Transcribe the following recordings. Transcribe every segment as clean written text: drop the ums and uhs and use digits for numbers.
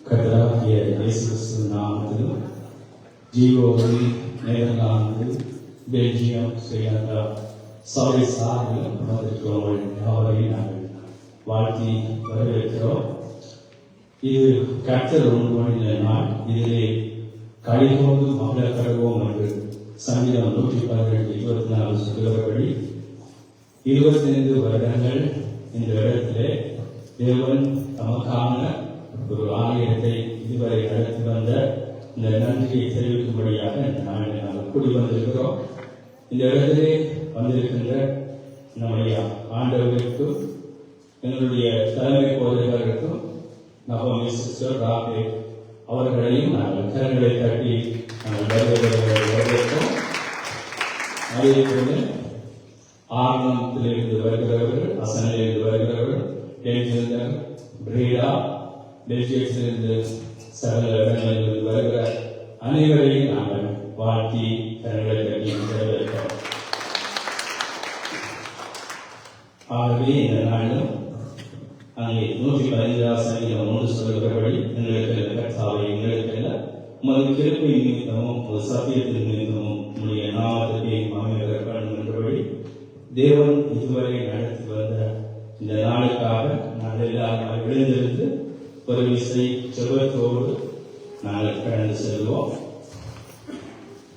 கர்த்தராகிய இயேசு கிறிஸ்துவின் நாமத்தில் ஜீவோவி நெதர்லாந்து பெல்ஜியம் ஸ்ரீலங்கா சபை சார்பில் வந்திருக்கிறவர்கள் யாவரையும் நாங்கள் வாழ்த்தி வரவேற்கிறோம். இது கர்த்தர் உண்டு பண்ணின நாள். இதிலே களிகோடு மகள கருவோம் என்று சங்கீதம் 114 சொல்கிறபடி 25 வருடங்கள் இந்த இடத்திலே தேவன் தமக்கான ஒரு ஆலயத்தை இதுவரை நடத்தி வந்த இந்த நன்றியை தெரிவிக்கும்படியாக நாங்கள் கூடி வந்திருக்கிறோம். இந்த இடத்திலே வந்திருக்கின்ற நம்முடைய ஆண்டவருக்கும் எங்களுடைய தலைமை போதகருக்கும் நகோமி சிஸ்டர் ராபே அவர்களையும் நாங்கள் கரங்களை தட்டி நாங்கள் வரவேற்கிறோம். அதே போல ஆர்வத்திலிருந்து வருகிறவர்கள், அசனிலிருந்து வருகிறவர்கள், டெல்ஜியர் பிரீடா பெல்ஜியத்திலிருந்து சகல இடங்களிலிருந்து வருகிற அனைவரையும் நாங்கள் வாழ்த்தி கரங்களை தட்டி வரவேற்கிறோம். ஆகவே இந்த நாளிலும் அங்கே 115 சங்கீதம் 3 சொல்கிறபடி எங்களுக்கு கர்த்தாவை எங்களுக்கல்ல உமது கிருபை நிமித்தமும் உமது சத்தியத்தின் நிமித்தமும் உம்முடைய நாமத்தை மாமியார் வேண்டும் என்றபடி தேவன் இதுவரை நடத்தி வந்த இந்த நாளுக்காக நாங்கள் எல்லாரும் எழுந்திருந்து ஒரு விசை செபத்தோடு நாங்கள் கடந்து செல்வோம்.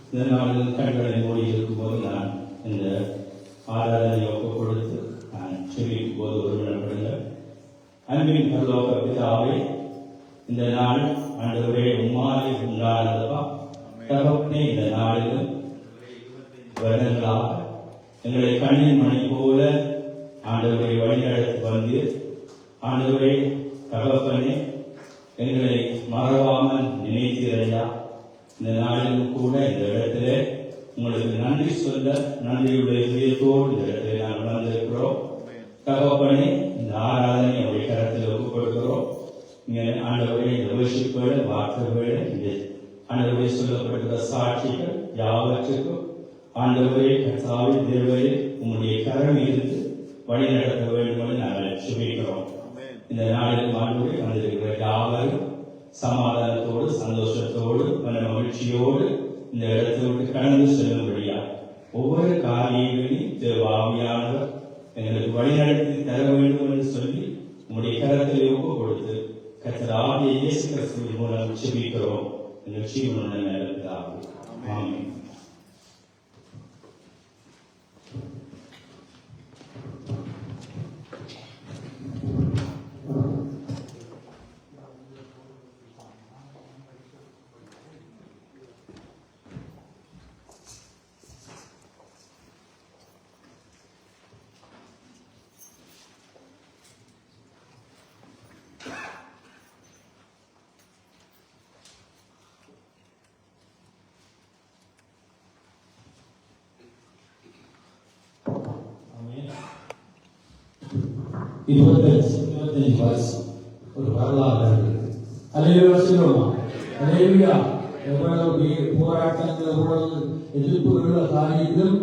இந்த நாளில் கண்களை மூடி இருக்கும்போது நான் இந்த ஆராதனை ஒப்புக் கொடுத்து நான் செபிக்கும் போது ஒருவனப்படுங்கள். அன்பின் பரலோக பிதாவே, இந்த நாள் ஆண்டவரே உம்மாலே உண்டானதப்பா. தகப்பனே, இந்த நாளிலும் வருடங்களாக எங்களை கண்ணின் மணி போல ஆண்டவரை வழிநடத்தி வந்து ஆண்டவரே தகப்பனே எங்களை மறவாமல் நினைத்தீரையா. இந்த நாளிலும் கூட இந்த இடத்திலே உங்களுக்கு நன்றி சொல்ல நன்றியுடைய இதயத்தோடு இந்த இடத்திலே நாங்கள் வந்திருக்கிறோம். தகப்பனே, இந்த ஆராதனை அவருடைய கரத்தில் ஒப்புக் கொடுக்கிறோம். இங்கே ஆண்டவரே இந்த வர்ஷிப்போடு வார்த்தைகளோடு இந்த ஆண்டவரே சொல்லப்படுகிற சாட்சிகள் யாவற்றுக்கும் ஆண்டவரே கர்த்தாவே தேவரே உம்முடைய கரம் இருந்து வழி நடத்த வேண்டும் என்று நாங்கள் சுபிக்கிறோம். இந்த நாளில் ஆண்டவரே வந்திருக்கிற யாவரும் சமாதானத்தோடு சந்தோஷத்தோடு மன மகிழ்ச்சியோடு இந்த இடத்தை விட்டு கடந்து செல்லும்படியா ஒவ்வொரு காரியங்களையும் தேவாவியானவர் எங்களுக்கு வழிநடத்தி தர வேண்டும் என்று சொல்லி உங்களுடைய கரத்தில் ஒப்பு கொடுத்து கர்த்தராகிய இயேசு கிறிஸ்துவின் மூலம் செபிக்கிறோம். எங்கள் ஜீவனுள்ள நேரத்திலாகும். ஆமென். இருபத்தஞ்சு வருஷம் ஒரு வரலாறு இருக்கு. அல்லேலூயா சொல்லுவோமா? அல்லேலூயா. எவ்வளவு போராட்டங்கள் எவ்வளவு எதிர்ப்புகளோ காரியங்களும்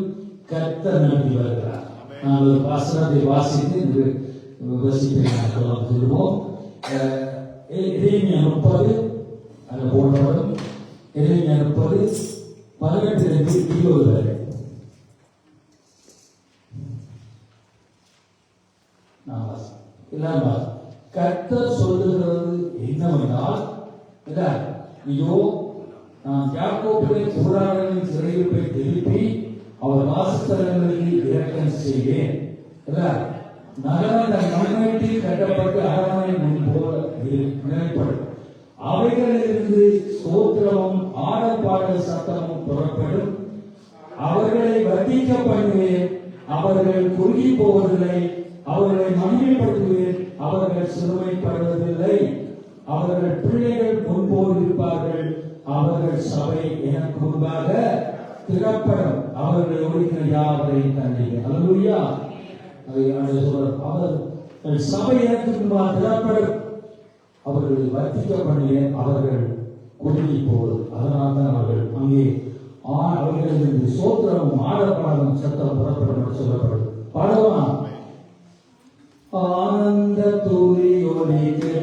கர்த்தர் நடத்தி வருகிறார். நான் ஒரு வசனத்தை வாசித்து சொல்லுவோம். எரேமியா 30 அந்த போன்றவரும் எரேமியா 30 18 20 வரை கர்த்தர் சொல்லுகிறது என்னவென்றால், ஐயோ நான் யாக்கோபிலே போராளிகளின் சிறையிருப்பை திருப்பி அவர் வாசஸ்தலங்களுக்கு இரக்கம் செய்வேன். நகரம் தன் மண்வெட்டில் கட்டப்பட்டு அரண்மனை முன் போல நிலைப்படும். அவைகளிலிருந்து ஸ்தோத்திரமும் ஆடப்பாடல் சத்தமும் புறப்படும். அவர்களை வர்த்திக்க பண்ணுவேன். அவர்கள் குறுகி போவதில்லை. அவர்களை மகிமைப்படுத்துவேன். அவர்கள் சிறுமைப்படுவதில்லை. அவர்கள் பிள்ளைகள் முன்போல் இருப்பார்கள். அவர்கள் சபை எனக்கு முன்பாக திறப்படும். அவர்கள் ஒழிக்கிற யாவரையும் தந்தீங்க. அல்லேலூயா. அவர்கள் சபை எனக்கு முன்பாக திறப்படும். அவர்களை வர்த்திக்க பண்ணுவேன். அவர்கள் குறுகி போவது. அதனால்தான் அவர்கள் அங்கே அவர்களின் சோத்திரமும் ஆடப்பாடும் சத்தம் புறப்படும் சொல்லப்படும். பாடவா ஆனந்த துளி ஒலிக்கிற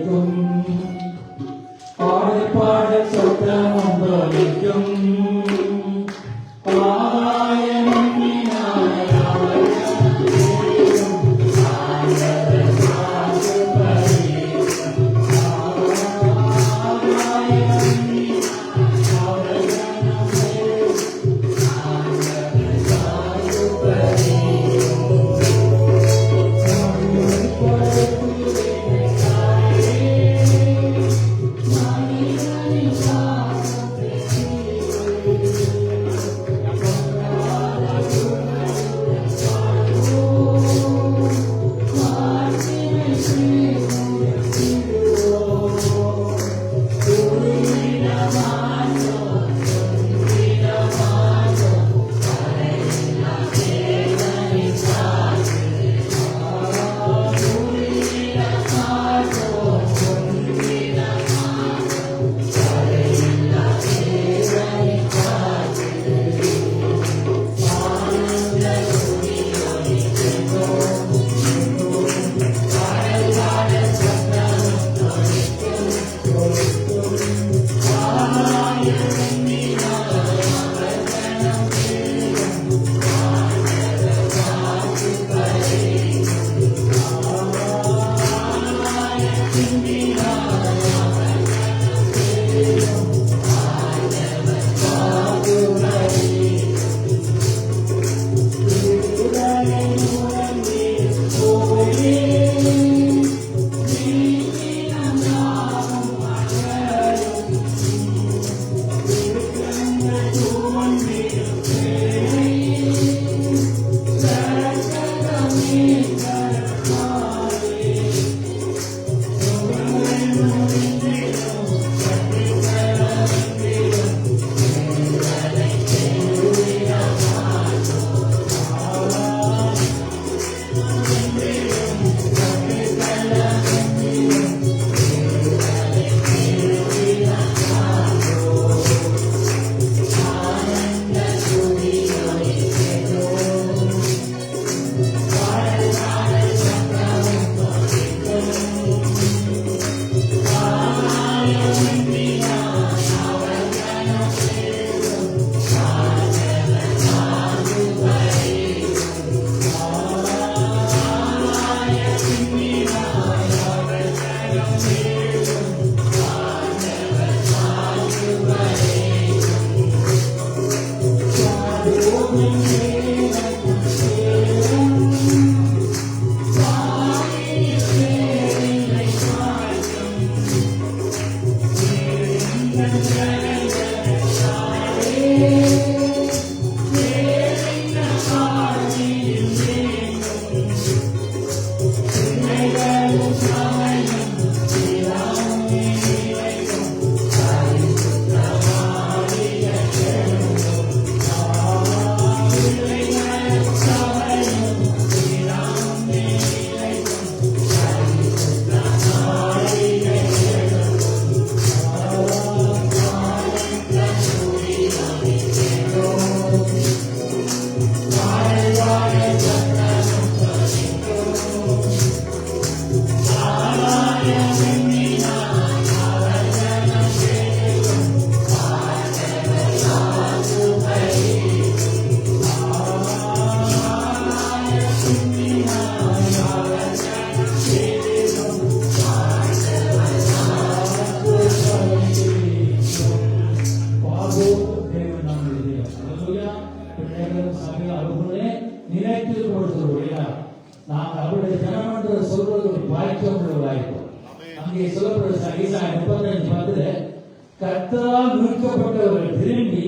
கர்த்தரால் மீட்கப்பட்டவர்கள் திரும்பி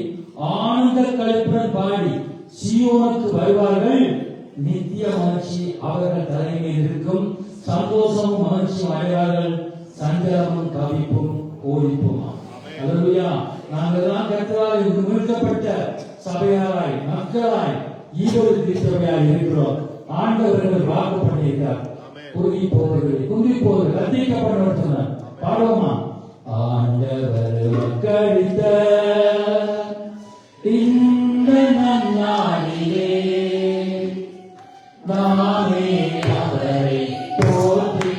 ஆனந்த களிப்புடன் பாடி சீயோனுக்கு வருவார்கள். நித்திய மகிழ்ச்சி அவர்கள் தலைமையில் இருக்கும். சந்தோஷமும் மகிழ்ச்சியும் அடைவார்கள். சஞ்சலமும் தவிப்பும் ஓடிப்போமா. அல்லேலூயா. நாங்கள் தான் கர்த்தரால் மீட்கப்பட்ட சபையாராய் மக்களாய் ஈரோடு திருச்சபையாய் இருக்கிறோம். ஆண்டவர்கள் வாக்கு பண்ணியிருக்கார். குறுகி போவது குந்தி போவது கத்திரிக்கப்பட்டவர் சொன்னார். பாடுவோமா? ஆண்டவர் வாக்களித்த இந்த நன்னாளிலே நாமே அவரை போற்றி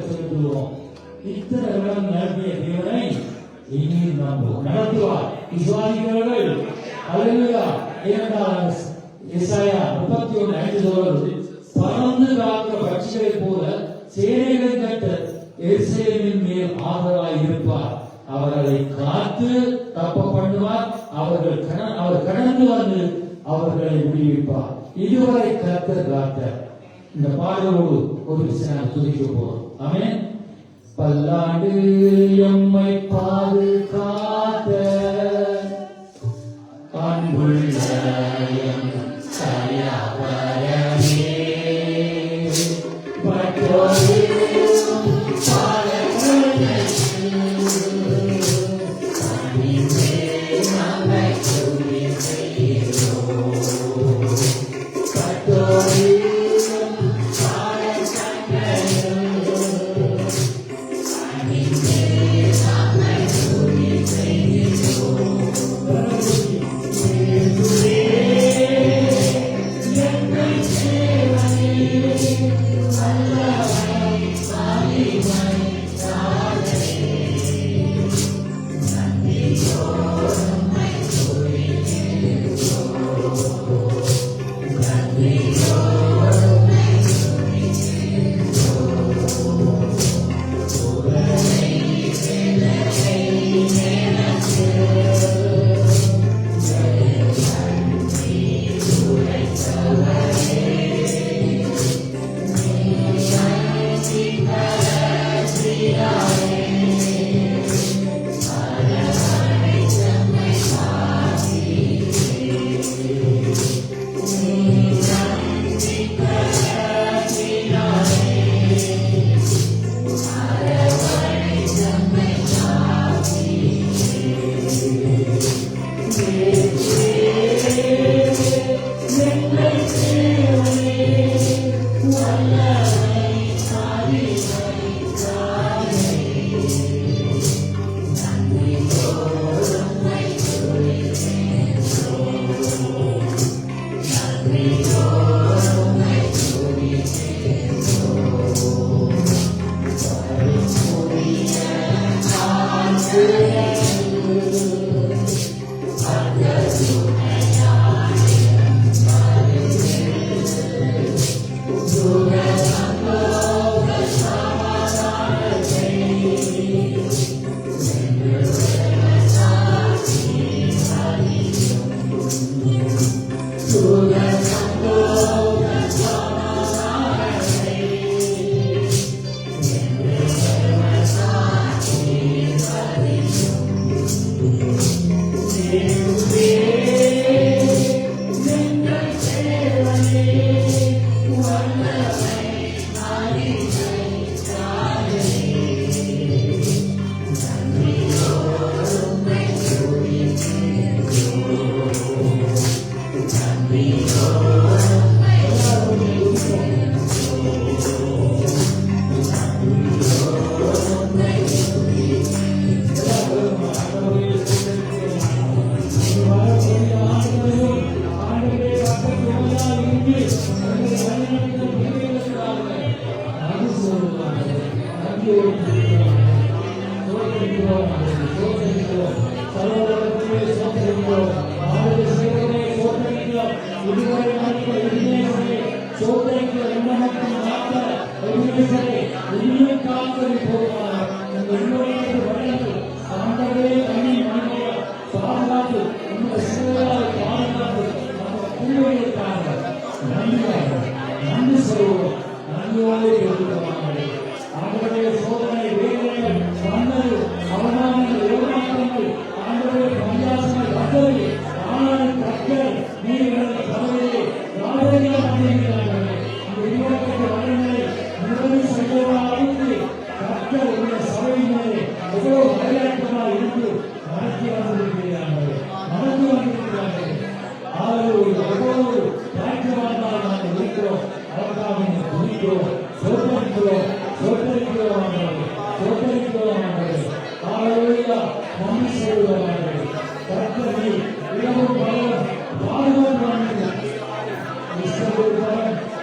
செலுத்துவோம். இத்தனை வருடம் நடத்திய தேவனை இனியும் நம்புவோம். நடத்துவார். விசுவாசிக்கிறவர்கள் அல்லேலூயா. ஏனென்றால் எசாயா 31:5 சொல்வது, பறந்து காக்க பட்சிகளைப் போல சேனைகள் கட்ட எருசலேமின் மேல் ஆதரவாய் இருப்பார். அவர்களை காத்து தப்ப பண்ணுவார். அவர் கடந்து வந்து அவர்களை விடுவிப்பார். இதுவரை கர்த்தர் காத்த இந்த பாடலோடு ஒரு விஷயம் துதிக்க போறோம். ஆமென். பல்லாண்டு எம்மை பாதுகாத்த அன்புள்ள எம் தயாவரமே, மற்றொரு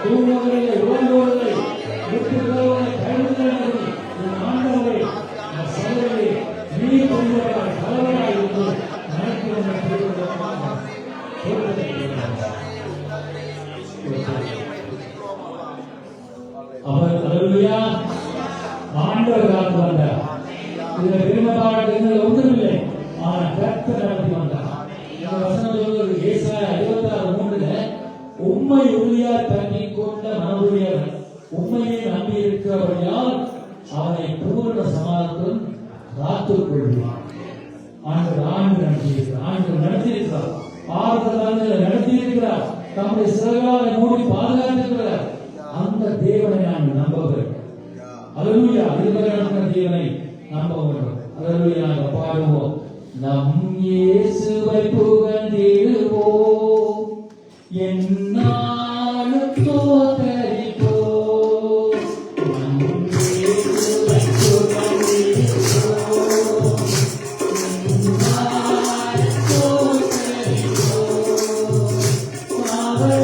தூங்குவதில்லை, உறங்குவதில்லை, விட்டு போவதில்லை, கைவிடுவதில்லை. ஆண்டவர் காத்து வந்தார். இதுல பெருமை பாராட்டுகள் ஒன்றுமில்லை, ஆனால் கர்த்தர் நடத்தி வந்தார். இந்த வசனம் சொல்வது ஏசாயா 56:3 உம்மை உறுதியாய் தங்கிக் கொண்ட மனதுடையவன் உம்மையே நம்பி இருக்கிறபடியால் அவனை பூர்ண சமாதானத்துடன் காத்துக் கொள்வான். ஆண்டு நடத்தியிருக்கிறார், ஆறுதல் நடத்தியிருக்கிறார், தம்முடைய சிறகாலை மூடி பாதுகாத்திருக்கிறார். அந்த தேவனை நான் நம்புகிறேன். அல்லேலூயா. இதுவரை நடந்த தேவனை நம்ப வேண்டும். அல்லேலூயா. நாங்கள் பாடுவோம். நம் இயேசுவை புகழ்ந்திடுவோம், என்னாலும் தோத்தரிப்போம். நம் இயேசுவை புகழ்ந்திடுவோம், என்னாலும் தோத்தரிப்போம். அவர்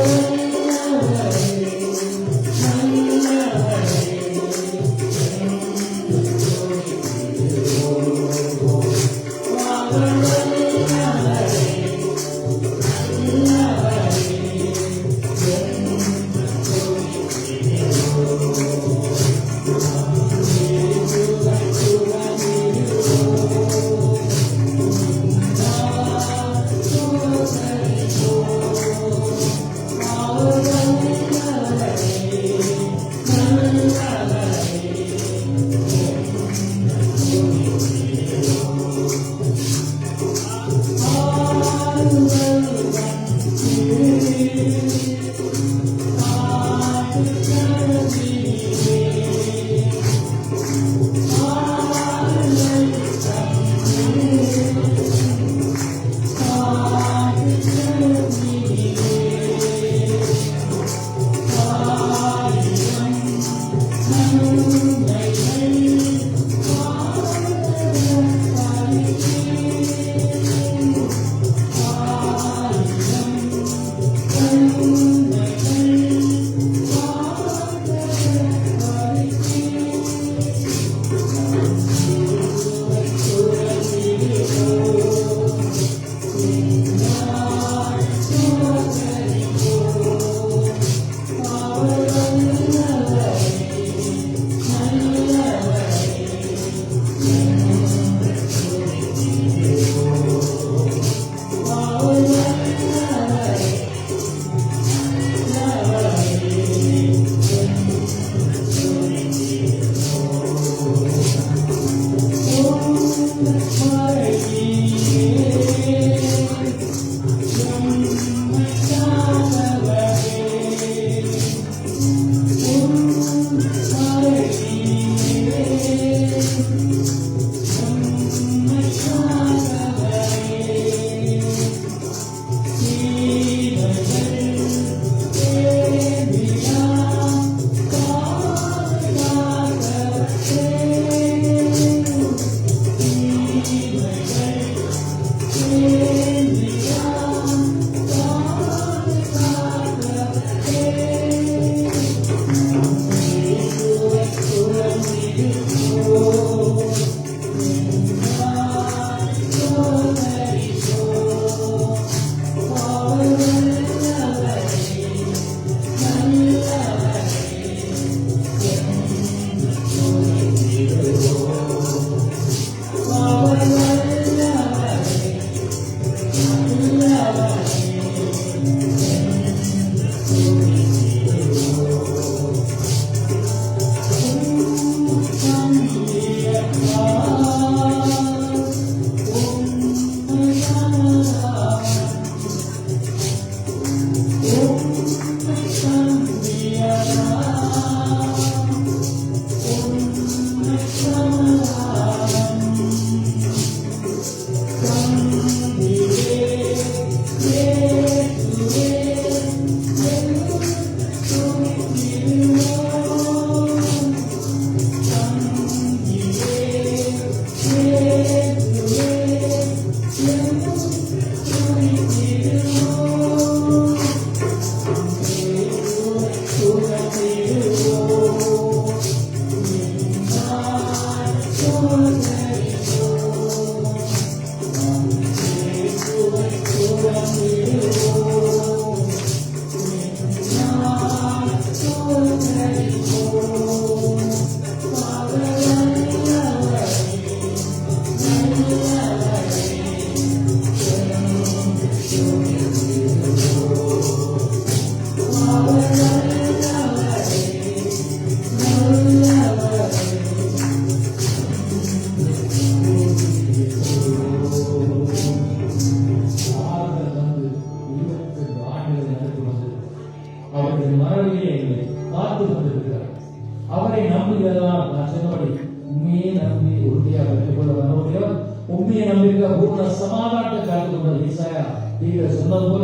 பூர்ண சமாதானத்தை காத்துக்கொண்ட ஈசாயா நீங்கள் சொன்னது போல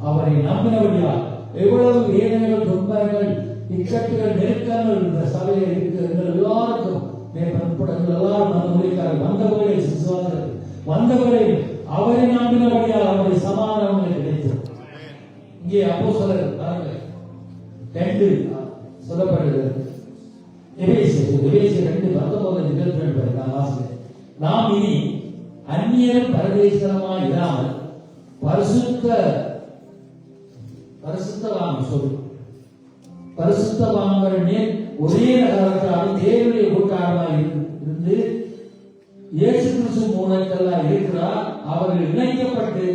அவரை நம்பினபடியால் எவ்வளவு வேதனைகள், துன்பங்கள், இக்கட்டுகள், நெருக்கங்கள் இந்த சபையில் இருக்கிற எல்லாருக்கும் எல்லாரும் வந்தவர்களை விசுவாசர்கள் வந்தவரை அவரை நம்பினபடியால் அவருடைய சமாதானம் கிடைத்தது. இங்கே அப்போஸ்தலர் 2 சொல்லப்படுகிறது. எபேசியர் 2:19-22 நாம் இனி அந்நியர் பரதேசமாய் இராமல் பரிசுத்தவான்கள் மேல் ஒரே நகரத்தாலும் தேவனுடைய கூட்டாளமாய் இருந்து இயேசு கிறிஸ்து மூலத்தெல்லாம் இருக்கிறார். அவர்கள் இணைக்கப்பட்டு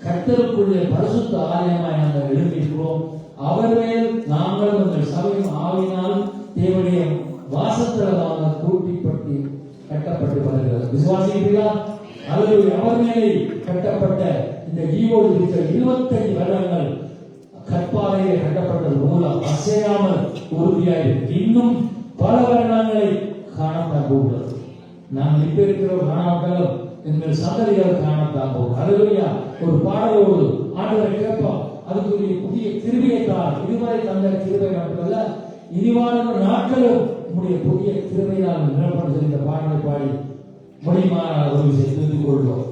கர்த்தருக்குள்ளே பரிசுத்த ஆலயமாய் நாங்கள் எழுப்பியிருக்கிறோம். அவர் மேல் நாங்கள் உங்கள் சபையும் ஆவினால் தேவனுடைய வாசத்தலமாக கூட்டிப்பட்டு கட்டப்பட்டு வருகிறது. விசுவாசிக்கிறீர்களா? அல்லது அவர் மேலே கட்டப்பட்ட இந்த ஜீவோடு இருக்கிற 25 வருடங்கள் கற்பாறையை கட்டப்பட்டது மூலம் அசையாமல் உறுதியாக இன்னும் பல வருடங்களை காணத்தான் போகிறது. நாம் இப்ப இருக்கிற காணாட்டாலும் எங்கள் சந்ததிகள் காணத்தான் போகும். அல்லேலூயா. ஒரு பாடலோடு ஆண்டவரை கேட்போம். அதுக்குரிய புதிய கிருபையைத்தான் இதுவரை தந்த கிருபை மட்டுமல்ல, இனிவான நாட்களும் நம்முடைய புதிய கிருபையால் நிரப்பப்படுகிற இந்த பாடலை பாடி மொழிமாற ஒரு செய்து கொள்வோம்.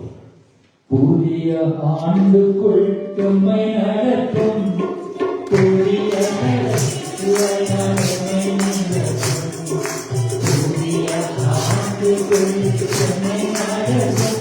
புதிய ஆண்டுக்குள் எம்மை நடத்தும் புதிய ஆண்டுக்குள் எம்மை நடத்தும்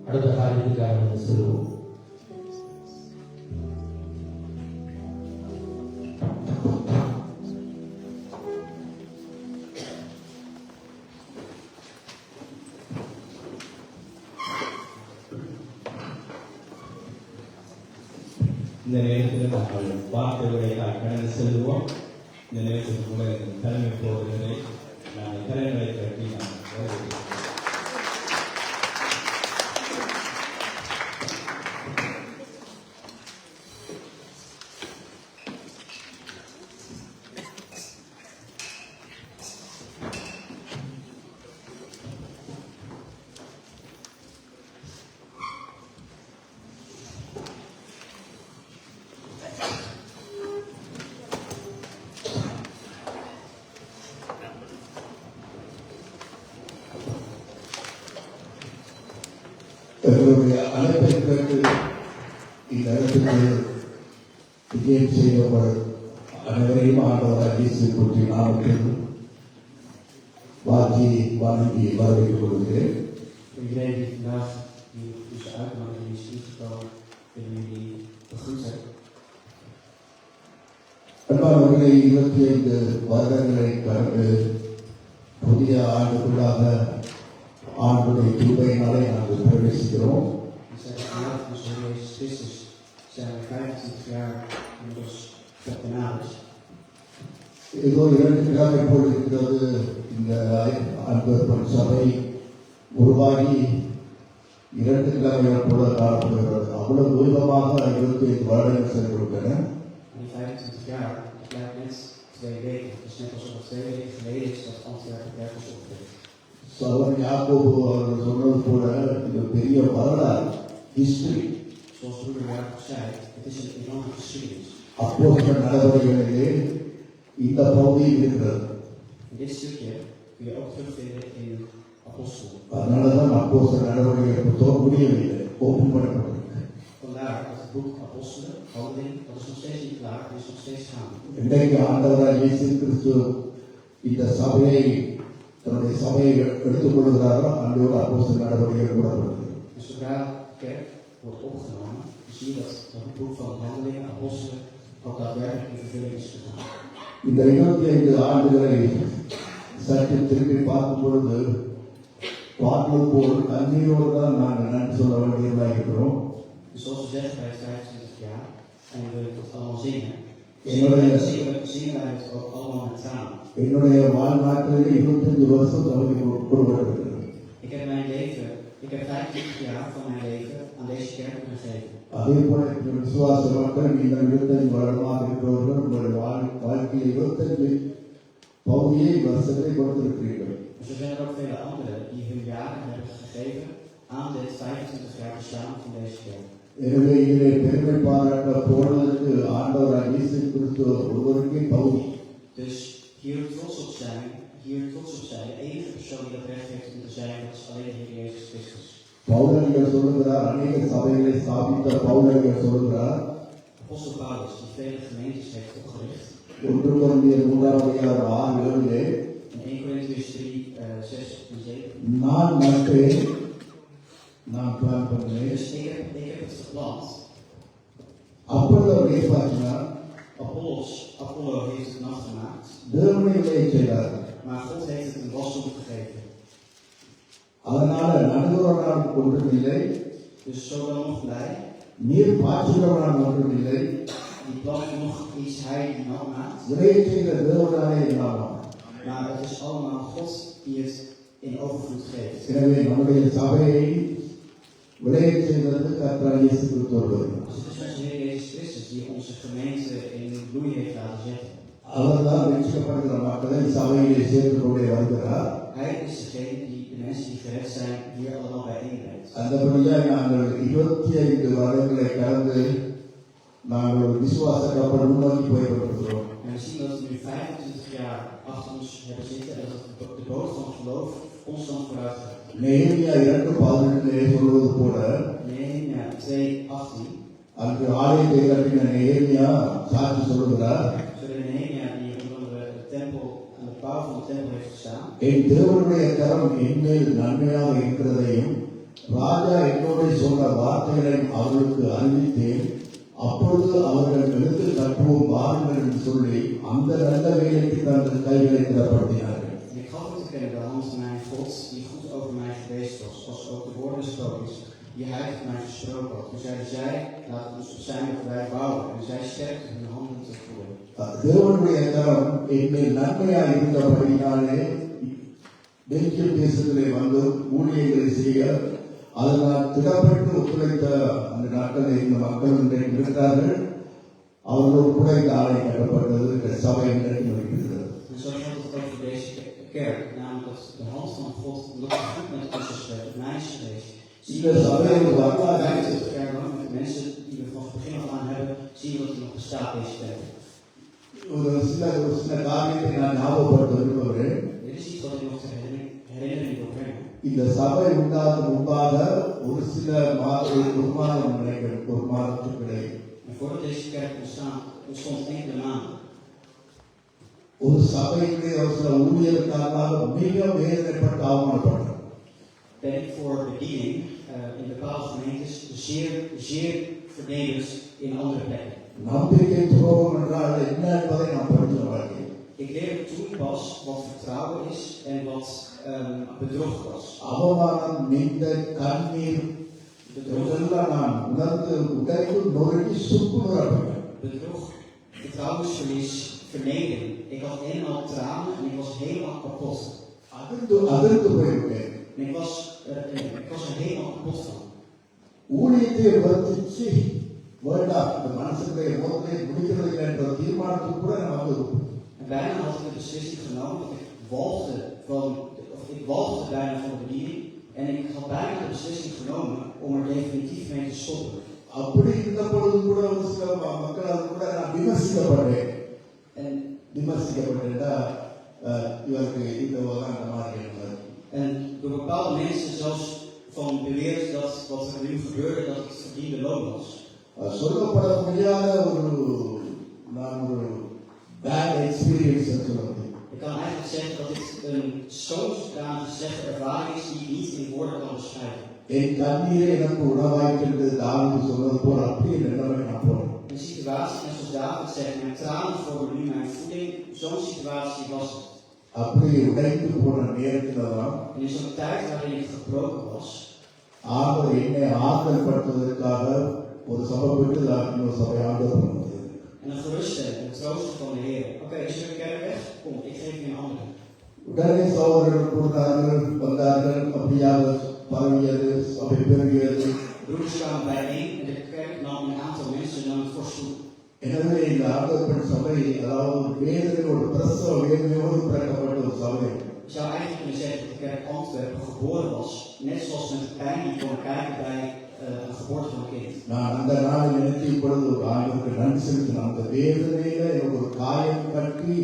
அடுத்த காரியத்துக்காக சொல்லுவோம். இந்த நேரத்தில் நாங்கள் வார்த்தைகளை கடந்து செல்வோம். இந்த நேரத்தில் கூட தலைமை போவதில்லை. நாங்கள் தலைமையை கட்டி நாங்கள் எங்களுடைய அழைப்பை கேட்டு இந்த இடத்துக்கு விஜயம் செய்தவர் அனைவரையும் ஆண்டவராக இயேசு பற்றி நாமத்தில் வாங்கி வரவேற்றுக் கொள்கிறேன். Iedereen die vandaag die is uitgenodigd en is toegekomen, willen jullie begroeten. அன்பானவர்களை 25 வருடங்களை கடந்து புதிய ஆண்டுக்குள்ளாக ஆண்டுடைய கிருபையினாலே நாங்கள் பிரவேசிக்கிறோம். We zijn vanavond van Heer Jezus Christus zijn we 25 jaar inmiddels genaderd. ஏதோ 2 கிழமை போல் இருக்கிறது இந்த அன்பர் சபை உருவாகி 2 கிழமைகள் போல காணப்படுகிறது. அவ்வளவு வேகமாக 25 வருடங்கள் சென்றுவிட்டன. En die 25 jaar, het lijkt net 2 weken. Het is net alsof het 2 weken geleden is dat Antwerpen kerk is opgericht. சகோதரன் யாக்கோபு அவர்கள் சொன்னது போல இது பெரிய வரலாறு, history. Zoals broeder Jacob zei, het is een enorme geschiedenis. அப்போஸ்தலர் நடவடிக்கைகளிலே இந்த பகுதி இருக்கிறது. En dit stukje kun je ook terugvinden in Apostel. அதனாலதான் அப்போஸ்தலர் நடவடிக்கைகள் புத்தகம் முடியவில்லை, ஓபன் பண்ணப்பட்டிருக்கு. Vandaar dat het boek Apostelen, Handelingen, dat is nog steeds niet klaar, het is nog steeds gaande. இன்றைக்கு ஆண்டவராக இயேசு கிறிஸ்து இந்த சபையை தன்னுடைய சபையை எடுத்துக் கொள்கிறாரோ அன்றோடு அப்போஸ்தலர் நடவடிக்கைகள் கூடப்படுகிறது. En zodra de kerk wordt opgenomen, zie je dat het boek van Handelingen, Apostelen, ook daadwerkelijk in vervulling is gegaan. இந்த 25 ஆண்டுகளை சற்று திரும்பி பார்க்கும் பொழுது வாக்குகள் போல் கண்ணீரோடு தான் நாங்கள் நன்றி சொல்ல வேண்டியதாக இருக்கிறோம். Dus zoals we zeggen bij 25 jaar, en we willen het allemaal zingen, zingen wij het ook allemaal met tranen. என்னுடைய வாழ்நாட்டிலே 25 வருஷம் சபைக்கு கொடுக்கப்பட்டிருக்கிறது. Ik heb 25 jaar van mijn leven aan deze kerk gegeven. அதே போல விசுவாச மக்கள் நீங்கள் 25 வருடமாக இருக்கிறவர்கள் உங்களுடைய வாழ்க்கையில் 25 பகுதியை வருஷத்தை கொடுத்திருக்கிறீர்கள். En zo zijn er ook vele anderen die hun jaren hebben gegeven aan dit 25 jaar bestaan van deze kerk. எனவே இதிலே பெருமை பாராட்ட போனதற்கு ஆண்டவராக இயேசு கிறிஸ்து ஒருவருக்கே பகுதி. Dus hier trots op zijn, hier trots op zijn. De enige persoon die dat recht heeft om te zijn, dat is alleen de Heer Jezus Christus. பவுலடிகள் சொல்லுகிறார், அநேக சபைகளை ஸ்தாபித்த பவுலடிகள் சொல்லுகிறார், Apostel Paulus, die vele gemeentes heeft opgericht. 1 கொரிந்தியர் 3:6-7 In 1 Corinthians 3, 6 en 7. நான் நட்டேன், நான் plan பண்ணேன், Dus ik heb het geplant. அப்பொழுது அவர் ஏற்பாற்றினார், Apollo heeft het nat gemaakt. தேவனை விளைய செய்தார். Maar God heeft het een wasdom gegeven. அதனால நடுவரான ஒன்றும் இல்லை, Dus zo dan nog blij. நீர் பாய்ச்சுகிறவரான ஒன்றும் இல்லை, Die plant nog iets hij die nat maakt. விளைய செய்த தேவனாலே இல்லாமல். Maar het is allemaal God die het in overvloed geeft. எனவே நம்முடைய சபையை விளைய செய்தது கர்த்தராகிய இயேசு கிறிஸ்து ஒருவர். Dus het is onze Heer Jezus Christus die onze gemeente in bloei heeft laten zetten. அவர்தான் ரட்சிக்கப்படுகிற மக்களை சபையிலே சேர்த்துக் கொண்டே வருகிறார். Hij is degene die de mensen die gered zijn hier allemaal bijeenbrengt. அந்தபடியாக நாங்கள் 25 வருடங்களை கடந்து நாங்கள் ஒரு விசுவாச கப்பல் முன்னோக்கி போய்கொண்டிருக்கிறோம். En we zien dat we nu 25 jaar achter ons hebben zitten en dat de boot van geloof constant vooruit gaat. நெகேமியா 2:18 சொல்வது போல Nehemia 2:18. அங்கு ஆலயத்தை கட்டின நெகேமியா சாட்சி சொல்லுகிறார், Zodat Nehemia die onder de tempel aan de bouw van de tempel heeft gestaan. என் தேவனுடைய கரம் என்மேல் நன்மையாக இருக்கிறதையும் ராஜா என்னோட சொன்ன வார்த்தைகளையும் அவர்களுக்கு அறிவித்தேன். அப்பொழுது அவர்கள் எழுத்து கட்டுவோம் வாருங்கள் என்று சொல்லி அந்த நல்ல வேலைக்கு தங்கள் கைகளை திறப்படுத்தினார்கள். En ik gaf het te kennen de hand van mijn God die goed over mij geweest was, als ook de woorden gesproken is die hij tot mij gesproken had. Toen zeiden zij, laat ons op zijn of wij bouwen. En zij sterkten hun handen te voelen. தேவனுடைய கரம் என்மேல் நன்மையாக இருந்தபடினாலே Belgium தேசத்திலே வந்து ஊழியர்களை செய்ய அதனால் திடப்பட்டு ஒத்துழைத்த அந்த நாட்களில் இந்த மக்கள் இன்றைக்கு இருக்கிறார்கள். அவர்களோடு கூட இந்த ஆலயம் கட்டப்பட்டது, இந்த சபை இன்றைக்கு இருக்கிறது. En zo geldt het ook voor deze kerk, namelijk dat de hand van God loopt goed met ons is geweest, mij is geweest. Zie je dat 25 jaar lang met mensen die we vanaf het begin af aan hebben, zien we dat er nog bestaat deze kerk. ஒரு சின்ன காரியத்தை நான் ஞாபகப்படுத்த விரும்புகிறேன். Dit is iets wat ik nog ter herinnering wil brengen. இந்த சபை உண்டாத முன்பாக ஒரு சில ஒரு மாதம் நினைக்கிறேன், ஒரு மாதத்துக்கு இடையே En voordat deze kerk ontstond enkele maanden. ஒரு சபையிலே ஒரு சில ஊழியர்களுக்காக மிக வேதனைப்பட்டு அவமானப்பட்டார். Ben ik voor bediening in bepaalde gemeentes zeer vernederd in andere plekken. நம்பிக்கை துரோகம் என்றால் என்ன என்பதை நாம் படித்த வாழ்க்கை. Ik leerde toen pas wat vertrouwen is en wat bedrog was. அவமானம், நிந்தை, கண்ணீர் இதெல்லாம் நான் உணர்ந்து உடைந்து நொறுங்கி சுக்குநூறப்பட்டேன். Bedrog, vertrouwensverlies, vernedering. Ik had eenmaal tranen en ik was helemaal kapot. அதிர்ந்து போய்விட்டேன். En ik was er helemaal kapot van. ஊழியத்தை வர்த்திச்சு வேண்டாம், இந்த மனசுடைய மோதலை முடிக்கிறது என்ற தீர்மானத்துக்கு கூட நான் வந்து En bijna had ik de beslissing genomen dat ik walgde bijna van de bediening. En ik had bijna de beslissing genomen om er definitief mee te stoppen. அப்படி இருந்த பொழுது கூட ஒரு சில மக்களால் கூட நான் விமர்சிக்கப்பட்டேன். இவருக்கு இந்த அந்த மாதிரி இருந்தது. En door bepaalde mensen zelfs van beweerd dat wat er nu gebeurde, dat het verdiende loon was. சொல்லப்பட முடியாத நான் ஒரு bad experience சொல்ல முடியும். Ik kan eigenlijk zeggen dat dit een zodanig slechte ervaring is die ik niet in woorden kan beschrijven. என் கண்ணீரை எனக்கு உணவாய்க்கிறது தாவீது சொன்னது போல அப்படியே நிலைமை நான் போறேன். Een situatie, net zoals David zegt, mijn tranen vormen nu mijn voeding. Zo'n situatie was het. அப்படி உடைந்து போன நேரத்தில் தான் En in zo'n tijd waarin ik gebroken was, ஆண்டவர் என்னை ஆறுதல் படுத்துவதற்காக ஒரு சபை விட்டு இன்னொரு சபை ஆண்டவர் பண்ணுவது. en een geruststelling, een troosten van de Heer. Oké, is er een kerk weg? Kom, ik geef je een andere. உடனே சகோதரர்கள் கூட்டார்கள் வந்தார்கள், அப்படியாக பரவியது, சபை பெருகியது. Broeders kwamen bijeen en de kerk nam een aantal mensen nam het voorstoel. எனவே இந்த ஆண்டவர் சபை அதாவது வேதனையோடு பிரசவ வேதனையோடு பிறக்கப்பட்ட ஒரு சபை. Je zou eigenlijk kunnen zeggen dat de kerk Antwerpen geboren was, net zoals met de pijn die kon kijken bij een geboorte van een kind. நான் அந்த நாள் நினைக்கும் பொழுது ஆண்டவருக்கு நன்றி செலுத்தினேன். அந்த வேதனையில எனக்கு ஒரு காயம் கட்டி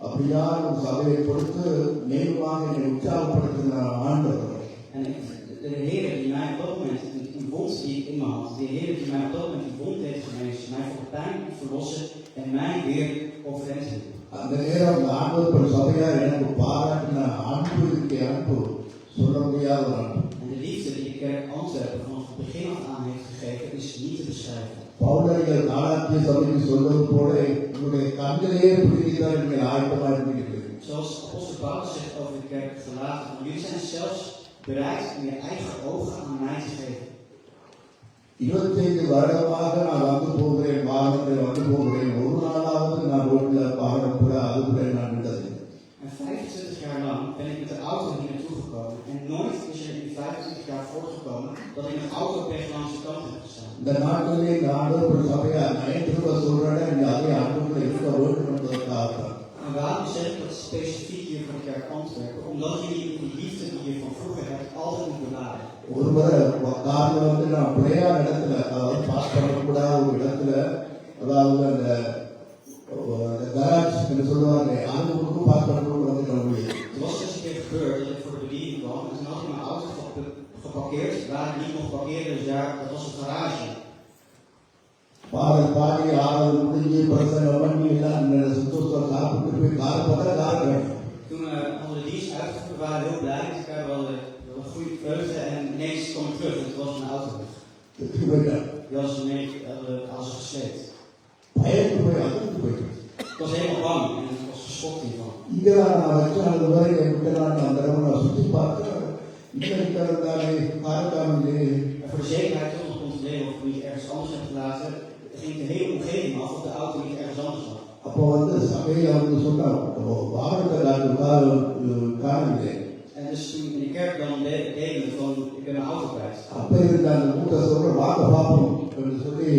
அப்படியான ஒரு சபையை கொடுத்து மேலுமாக என்னை உற்சாகப்படுத்தின ஆண்டவர். En de Heer die mij op dat moment die wond die ik in me had, de Heer die mij op dat moment die wond heeft genezen, mij voor de pijn verlossen en mij weer overeind te doen. அந்த நேரம் அந்த ஆண்டவர் ஒரு சபையா எனக்கு பாராட்டின அன்பு இருக்கே, அன்பு சொல்ல முடியாத ஒரு அன்பு. En de liefde die de kerk Antwerpen vanaf het begin af aan heeft gegeven is niet te beschrijven. பவுலடிகள் காலாத்திய சபைக்கு சொல்வது போல உங்களுடைய கண்களே பிடித்தால் நீங்கள் ஆயத்தமாக இருக்கிறீர்கள். Zoals apostel Paulus zegt over de kerk verlaten, jullie zijn zelfs bereid om je eigen ogen aan mij te geven. 25 வருடமாக நான் வந்து போகிறேன், வாகனத்தில் வந்து போகிறேன். ஒரு நாளாவது நான் ரோட்டில் வாகனம் கூட அது கூட நான் விட்டது. En 25 jaar lang ben ik met de auto hier naartoe gekomen. En nooit is er in 25 jaar voorgekomen dat ik met auto pech langs de kant heb gestaan. இந்த நாட்டிலே இந்த ஆண்டவர் ஒரு சபையா நான் திரும்ப சொல்றேன், நீங்க அதே ஆண்டுக்குள்ள இருக்க வேண்டும் என்பதற்காக. En waarom zeg ik dat specifiek hier voor de kerk Antwerpen? Omdat jullie die liefde die je van vroeger hebt altijd moet bewaren. ஒருவர் காரில் வந்து நான் பிள்ளையார் இடத்துல, அதாவது பாஸ் பண்ணக்கூடாத ஒரு இடத்துல, அதாவது அந்த கராஜ் என்று சொல்லுவாங்க, அது முழுக்க பாஸ் பண்ணணும் வந்து முடியும். Het was eens een keer gebeurd dat ik voor de bediening kwam en toen had ik mijn auto geparkeerd waar ik niet mocht parkeren, dus daar, dat was een garage. பாடி ஆறு முடிஞ்சு பிரசங்கம் பண்ணி எல்லாம் சந்தோஷம் சாப்பிட்டு போய் கார் பார்த்தா car வேணும். Toen hadden we de dienst uitgevoerd, we waren heel blij, we hadden een goede vreugde en ineens kwam ik terug en het was een auto. Die was ineens alles gesleept. பயந்து போய் அதிர்ந்து போயிட்டு Ik was helemaal bang en ik was geschokt hiervan. இங்கதான் நான் வச்சு அது வரை நான் அந்த நான் சுற்றி பார்த்து இங்க இருக்கிறதாலே காரக்காமலே. En voor de zekerheid toch nog controleren of ik niet ergens anders heb gelaten, ging de hele omgeving af of de auto niet ergens anders lag. அப்போ வந்து சபையை வந்து சொன்னாங்க வாகனத்தை காணவில்லை. En dus toen in de kerk dan deden van ik ben mijn auto kwijt. அப்ப இருந்த அந்த கூட்ட சொல்ற வாங்க பார்ப்போம் என்று சொல்லி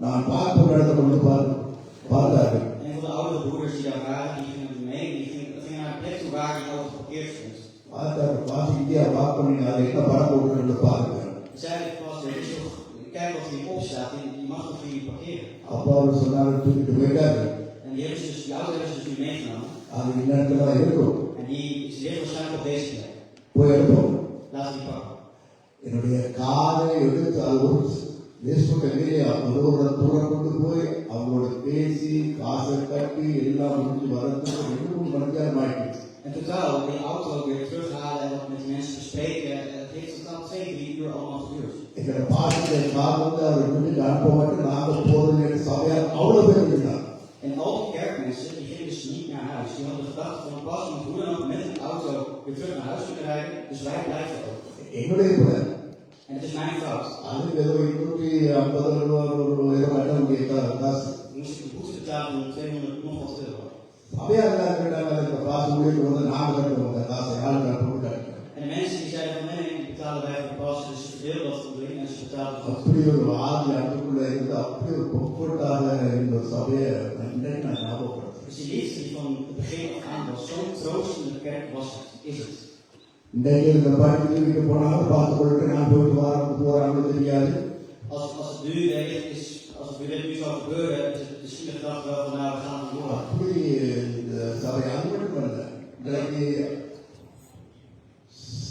நான் பார்ப்போம் இடத்தை கொண்டு பார்த்தார்கள். En van de oudere broeders die daar waren, die gingen met me mee, die gingen naar de plek toe waar die auto geparkeerd stond. பார்த்தார், வாசி இந்தியா பார்க்க நீங்க அதை என்ன படம் போட்டு பாருங்க. Zeiden pas, kijk wat hierop staat, die mag toch hier parkeren. அப்போ அவர் சொன்னாரு தூக்கிட்டு போயிட்டாரு. En die auto hebben ze dus nu meegenomen. அது இன்னத்துல இருக்கும். En die ligt waarschijnlijk op deze plek. போய் எடுப்போம். Laten we die pakken. என்னுடைய காரை எடுத்து அது ஒரு தேசத்துக்கு வெளியே ஒரு தூரம் கொண்டு போய் அவங்களோட பேசி காசை கட்டி எல்லாம் முடிஞ்சு வரதுக்கு 2 மணி நேரம் ஆயிடுச்சு. En totaal die auto weer terughalen en wat met die mensen bespreken, het heeft totaal 2-3 uur allemaal geduurd. எங்களை பாசிட்ட கார் வந்து அவர் வீட்டுக்கு அனுப்ப மாட்டேன், நாங்கள் போறது சபையார் அவ்வளவு பேர் இருந்தாங்க. En al die kerkmensen die gingen dus niet naar huis. Die hadden gedacht van pas moet hoe dan ook met een auto weer terug naar huis kunnen rijden, dus wij blijven ook. எங்களுடைய கூட En het is mijn fout. அதுக்கு ஏதோ 250 ரூபா ஏதோ கட்ட முடிய காசு. Moest ik de boete betalen van 200 nog wat euro. சபையார் கேட்டாங்க, காசு முடிவு வந்து நாங்கள் கட்டுவோம் காசை யாரும் கட்ட முடியாது. En de mensen die zeiden van nee, die betalen wij voor de pas, dus ze verdelen dat onderling en ze betalen dat. அப்படி ஒரு ஆதி அதுக்குள்ள இருந்து அப்படி ஒரு கொப்பட்டாக இந்த சபையை இன்னைக்கு நான் ஞாபகப்படுத்துறேன். Dus die liefde die van het begin af aan was, zo'n troost in de kerk was het, is het. இன்னைக்கு இந்த பாட்டி வீட்டு போனாலும் பார்த்து கொண்டு நான் போயிட்டு போறாங்க தெரியாது. Als het nu wellicht is, als het weer nu zou gebeuren, is het misschien de gedachte wel van nou we gaan het door. அப்படி இந்த சபை அது மட்டும் இல்ல, இன்னைக்கு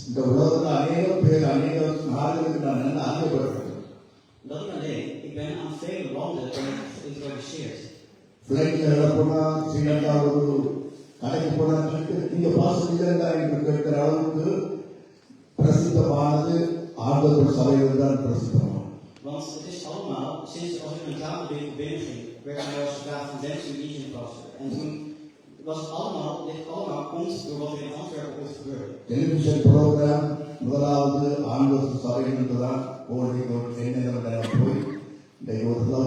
இந்த உலகத்தில் அநேக பேர் அநேக நாடுகளுக்கு நான் நல்லா அறியப்படுறேன். Dat niet alleen, ik ben aan vele landen geïntroduceerd. பிள்ளைங்க போனா ஸ்ரீலங்கா ஒரு கடைக்கு போனா நீங்க பாசம் என்று கேட்கிற அளவுக்கு பிரசித்தமானது ஆண்டவர் சபையில் தான் பிரசித்தமானது. Want het is allemaal, sinds als ik een tafelwinkel binnenging, werd er wel eens gevraagd van wens u iets in passen. En toen was het allemaal, dit allemaal komt door wat er in Antwerpen ooit gebeurde. Television programme முதலாவது ஆண்டவர் சபையிலிருந்து தான் சென்னை போய் இந்த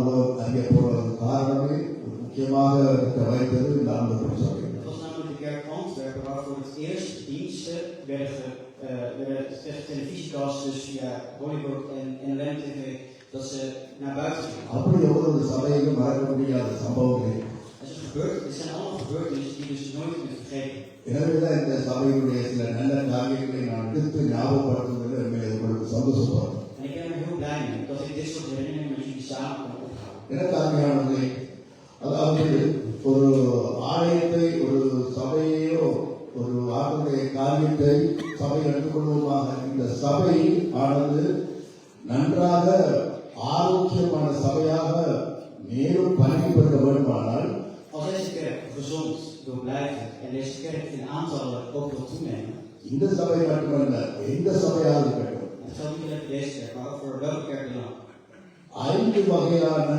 ஒரு அறிய போறது காரணமே முக்கியமாக வைத்தது இந்த ஆண்டவர் சபை. Dat was namelijk de kerk Antwerpen waarvoor het eerst diensten werden televisiecast, dus via Hollywood en NLM TV, dat ze naar buiten gingen. அப்படி எவ்வளவு சபையிலும் மறக்க முடியாத சம்பவங்கள். Het zijn allemaal gebeurtenissen die dus nooit meer vergeten. எனவேதான் இந்த சபையினுடைய சில நல்ல காரியங்களை நான் எடுத்து ஞாபகப்படுத்துவதில் உங்களுக்கு சந்தோஷப்படுறேன். En ik ben er heel blij mee dat ik dit soort herinneringen met jullie samen kan ophouden. எனக்காமையானதை அதாவது ஒரு ஆலய காரியத்தை சபை எடுத்துக்கொள்வோமாக. இந்த சபை ஆனது நன்றாக ஆரோக்கியமான சபையாக மேலும் பணிபெற வேண்டுமானால் Als deze kerk gezond wil blijven en deze kerk in aantallen ook wil toenemen, இந்த சபை மட்டுமல்ல, எந்த சபையாக இருக்கட்டும், en het geldt niet alleen voor deze kerk, maar ook voor welke kerk dan ook. 5 வகையான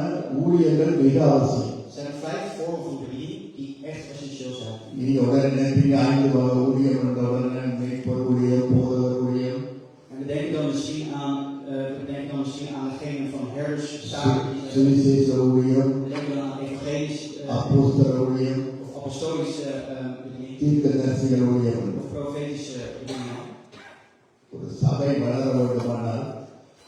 ஊழியர்கள் மிக அவசியம். Er zijn 5 vormen van bediening die echt essentieel zijn. நீ உடனே நினைப்பீங்க 5 வகை ஊழியம் என்ற உடனே மேய்ப்பர் ஊழியம், போதகர் ஊழியம், En we denken dan misschien aan degene van herders, zaken, சுவிசேஷ ஊழியம், we denken dan aan evangelisch அப்போஸ்தலர் ஊழியம், of apostolische bediening தீர்க்கதரிசிகள் ஊழியம். of profetische bediening. ஒரு சபை வளர வேண்டுமானால்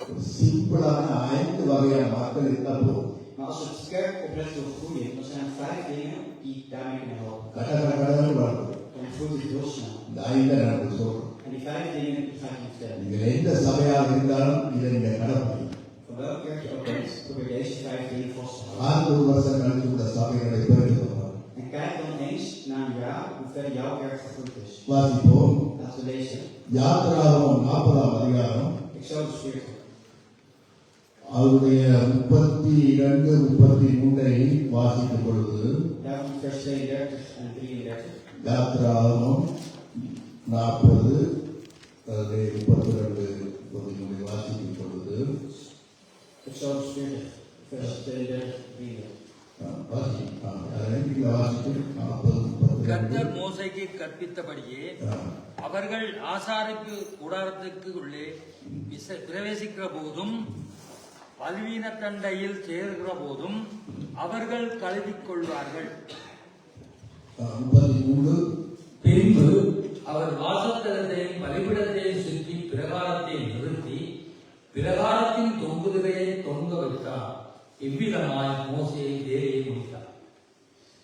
ஒரு சிம்பிளான 5 வகையான மக்கள் இருந்தால் போதும். Maar als het kerk oprecht wil groeien, dan zijn er 5 dingen die daarmee kunnen helpen. கடகடகடன்னு வளரும். Dan groeit het heel snel. இந்த 5 நான் சொல்றேன். En die 5 dingen die ga ik je vertellen. நீங்கள் எந்த சபையாக இருந்தாலும் இதை நீங்க கடைப்பிடிங்க. Van welke kerk je ook bent, probeer deze 5 dingen vast te houden. 6 வருஷம் கழிச்சு உள்ள சபைகளை பெருகிடுவார். En kijk dan eens na een jaar hoe ver jouw kerk gegroeid is. வாசிப்போம். Laten we lezen. யாத்திராகமம் 40ஆம் அதிகாரம் Exodus 40. அவருடைய 32, 33 வாசிக்கும் பொழுது Daarvan vers 32 en 33. யாத்திராகமம் 40 32 வாசிக்கும் பொழுது Exodus 40, vers 32, 33. கர்த்தர் மோசேக்கு கற்பித்தபடியே அவர்கள் ஆசாரிப்பு கூடாரத்துக்கு உள்ளே பிரவேசிக்கிற போதும் பல்வீன தண்டையில் சேர்கிற போதும் அவர்கள் கழுவிக்கொள்வார்கள். 33 பின்பு அவர் வாசஸ்தலத்தையும் பலிபீடத்தையும் சுற்றி பிரகாரத்தை நிறுத்தி பிரகாரத்தின் தொங்குதிரையை தொங்க வைத்தார். இவ்விதமாய் மோசே வேலையை முடித்தார்.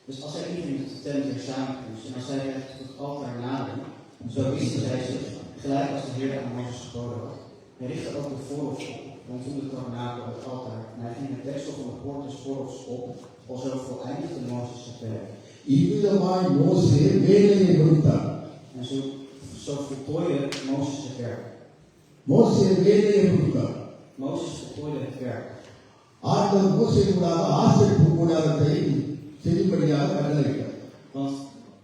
Dus als zij niet in het tent samenkomst en als zij tot het altaar naderen, zo wisten zij zich, gelijk als de Heer aan Mozes geboden had. Hij richtte ook de voorhof op, rondom de tabernakel het altaar, en hij ging het deksel van de poort des voorhofs op, alzo voleindigde Mozes het werk. இவ்விதமாய் மோசே வேலையை முடித்தார். En zo voltooide Mozes het werk. மோசே வேலையை முடித்தார். Mozes voltooide het werk. ஆண்டவர் மோசேக்குள்ளாக ஆசரிப்பு கூடாரத்தை செய்யும்படியாக கட்டளையிட்டார். Want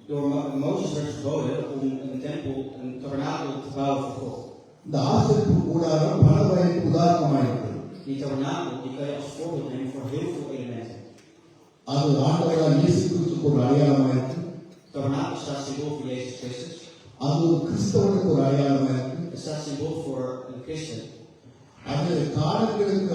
door Mozes werd geboden om een tempel, een tabernakel te bouwen voor God. இந்த ஆசரிப்பு கூடாரம் பல வகைக்கு உதாரணமாக இருக்கிறது. Die tabernakel die kan je als voorbeeld nemen voor heel veel elementen. அது ஆண்டவரால் இயேசு கிறிஸ்துவுக்கு ஒரு அடையாளமாக இருக்கு. Tabernakel staat symbool voor Jezus Christus. அது ஒரு கிறிஸ்தவனுக்கு ஒரு அடையாளமாக இருக்கு. Het staat symbool voor een christen. அது காலங்களுக்கு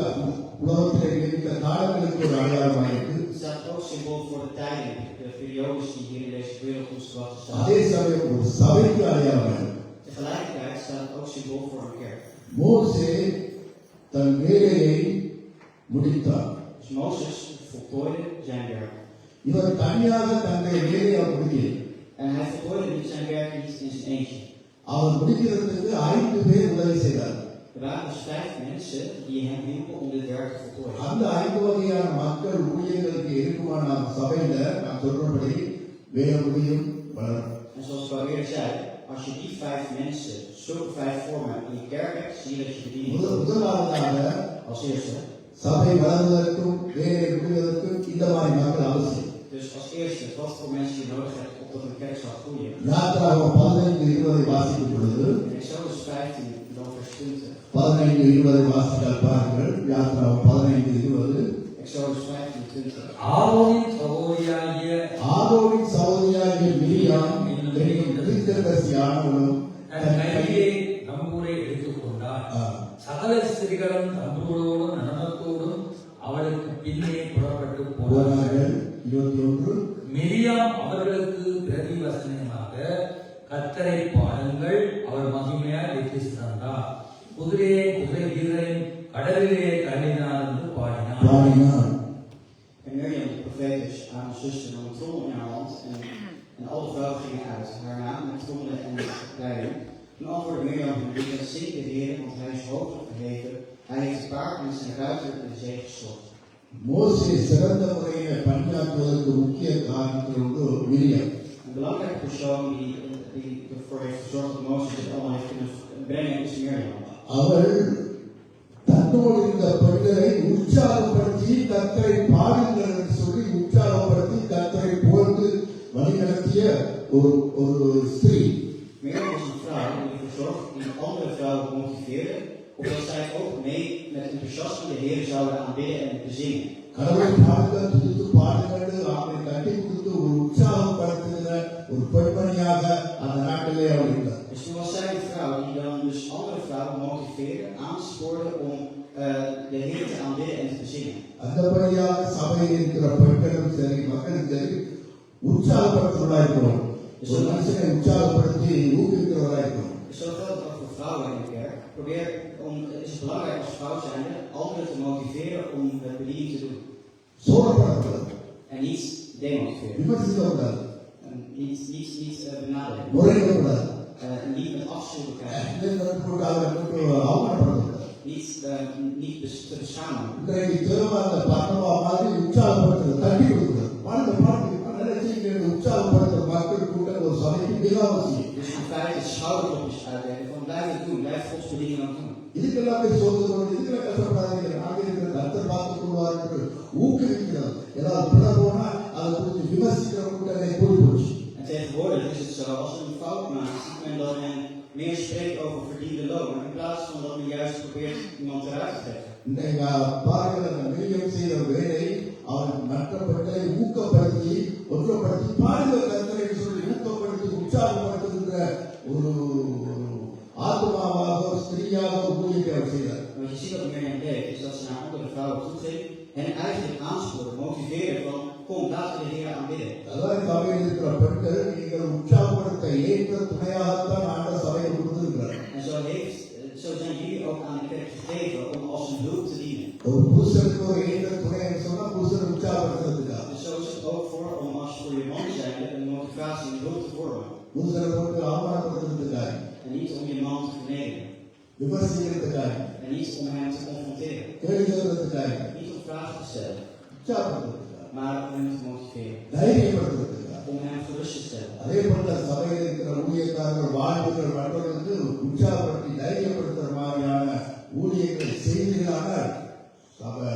உலகத்தில் இருக்கிற காலங்களுக்கு ஒரு அடையாளமாக இருக்கு. Het staat ook symbool voor de tijden, de periodes die hier in deze wereld ons te wachten staan. அதே சமயம் ஒரு சபைக்கு அடையாளமாக இருக்கு. Tegelijkertijd staat het ook symbool voor een kerk. மோசே தன் வேலையை முடித்தார். Dus Mozes voltooide zijn werk. இவர் தனியாக தன்னுடைய வேலையை முடிக்கல. En hij voltooide niet zijn werk niet in zijn eentje. அவர் முடிக்கிறதுக்கு 5 பேர் உதவி செய்தார். Er waren dus 5 mensen die hem hielpen om dit werk te voltooien. அந்த 5 வகையான மக்கள் ஊழியர்களுக்கு இருக்குமான நம்ம சபையில நான் சொல்றபடி வேற முடியும் வளரும். En zoals ik al eerder zei, als je die 5 mensen, zulke 5 vormen in je kerk hebt, zie je dat je bediening doet. முதலாவதாக Als eerste. சபை வளர்வதற்கும் வேலை முடிவதற்கும் இந்த மாதிரி மக்கள் அவசியம். Dus als eerste, wat voor mensen je nodig hebt opdat een kerk zal groeien. யாத்திராகமம் 15:20 வாசிக்கும் பொழுது In Exodus 15, dan vers 20. 15:20 வாசித்தால் பாருங்கள். யாத்திராகமம் 15:20. Exodus 15, 20. ஆரோனின் சகோதரியாகிய ஆரோனின் சகோதரியாகிய மிரியாம் என்னும் தீர்க்கதரிசியானவளும் தன் கையிலே தம்புரை எடுத்துக்கொண்டார். சகல ஸ்திரீகளும் தம்புரோடும் நடனத்தோடும் அவளுக்கு பின்னே புறப்பட்டு போனார்கள். போனார்கள். 21. மிரியாம் அவர்களுக்கு பிரதிவசனமாக கர்த்தரை பாடுங்கள், அவர் மகிமையால் வெற்றி சிறந்தார். குதிரை வீரரின் கடலிலே தள்ளினார் என்று பாடினார். En Mirjam, de profetes, aan haar zuster nam een trommel in haar hand en alle vrouwen gingen uit. Haar naam met trommelen en leiding. Toen antwoordde Mirjam en riep: zing de Heer, want hij is hooglijk verheven. Hij heeft het paard en zijn ruiter in de zee gestort. மோசே சிறந்த முறையில் பணியாற்றுவதற்கு முக்கிய காரணத்தில் ஒன்று Miriam. Een belangrijke persoon die die ervoor heeft gezorgd dat Mozes dit allemaal heeft kunnen brengen, is Miriam. அவள் தன்னோடு இருந்த பெண்களை உற்சாகப்படுத்தி கர்த்தரை பாடுங்கள் என்று சொல்லி உற்சாகப்படுத்தி கர்த்தரை புகழ்ந்து வழிநடத்திய ஒரு ஸ்திரீ. Miriam was een vrouw die ervoor zorgde, die andere vrouwen motiveerde, opdat zij ook mee met enthousiasme de Heer zouden aanbidden en bezingen. கடவுளை பாடுங்கள், துதித்து பாடுங்கள், அவனை கட்டி கொடுத்து ஒரு உற்சாகப்படுத்துகிற ஒரு பெண்மணியாக அந்த நாட்டிலே அவள் இருந்தார். Dus toen was zij een vrouw die dan dus andere vrouwen motiveerde, aanspoorde om de Heer te aanbidden en te bezingen. அந்தபடியாக சபையில் இருக்கிற பெண்களும் சரி மக்களும் சரி உற்சாகப்படுத்துவதாக இருக்கிறோம். ஒரு மனுஷனை உற்சாகப்படுத்தி ஊக்குவிக்கிறவராக இருக்கிறோம். Zo geldt het ook voor vrouwen in de kerk. Het is belangrijk als vrouw zijnde anderen te motiveren om de bediening te doen. சோழப்படக்கூடாது, En niet demotiveren. விமர்சிக்கக்கூடாது, Niet benaderen. முறையிடக்கூடாது, Niet met afschuw bekijken. அவமானப்படக்கூடாது. Niet te beschamen. இன்றைக்கு திரும்ப அந்த பட்டமா மாதிரி உற்சாகப்படுத்துறது, தட்டி கொடுக்குறது. வாழ்ந்த பாட்டு உற்சாகப்படுத்துற மக்கள் கூட்டம் ஒரு சபைக்கு மிக அவசியம். Dus in feite schouderklopjes uitdelen van blijf het doen, blijf Gods bediening ook doen. இதுக்கெல்லாம் போய் சோதனை, இதுக்கெல்லாம் கஷ்டப்படாதீங்க, நாங்கள் இருக்கிற கர்த்தர் பார்த்துக் கொள்வார் என்று ஊக்குவிக்கிறது. ஏதாவது பிழை போனா அதை குறித்து விமர்சிக்கிற கூட்டங்களை கூடி போச்சு. En tegenwoordig is het zo, als er een fout maakt, ziet men dat men meer spreekt over verdiende loon, in plaats van dat men juist probeert iemand eruit te trekken. இன்றைக்கு பாருங்கள், மில்லியம் செய்த வேலை அவன் மற்ற பெண்களை ஊக்கப்படுத்தி ஒன்றுபடுத்தி பாடுகள் கர்த்தரை சொல்லி ஊக்கப்படுத்தி உற்சாகப்படுத்துகின்ற ஒரு ஆத்மாவாக ஸ்திரீயாக ஊழியத்தை அவர் செய்தார். Wat je ziet dat Miriam deed, is dat ze naar andere vrouwen toe ging en eigenlijk aanspoorde, motiveerde van kom, laten we de Heer aanbidden. அதாவது சபையில் இருக்கிற பெண்கள் நீங்கள் உற்சாகப்படுத்த ஏற்ற துணையாகத்தான் ஆண்ட சபையை கொடுத்திருக்கிறார். En zo zijn jullie ook aan de kerk gegeven om als een hulp te dienen. ஒரு புருஷனுக்கு ஒரு ஏற்ற துணைன்னு சொன்னா புருஷனை உற்சாகப்படுத்துறதுக்காக. Dus zo is het ook om als voor je man zijn een motivatie en hulp te vormen. புருஷனை போட்டு அவமானப்படுத்துறதுக்காக, En niet om je man te vernederen. விமர்சிக்கிறதுக்காக, En niet om hem te confronteren. கேள்வி கேட்கறதுக்காக, Niet om vragen te stellen, உற்சாகப்படுத்துறதுக்காக, maar om hem te motiveren. தைரியப்படுத்துறதுக்காக. Om hem gerust te stellen. அதே போல சபையில் இருக்கிற ஊழியக்காரர்கள் வாழ்வுகள் மற்றவர்களுக்கு உற்சாகப்படுத்தி தைரியப்படுத்துற மாதிரியான ஊழியங்களை செய்தீர்களானால் சபை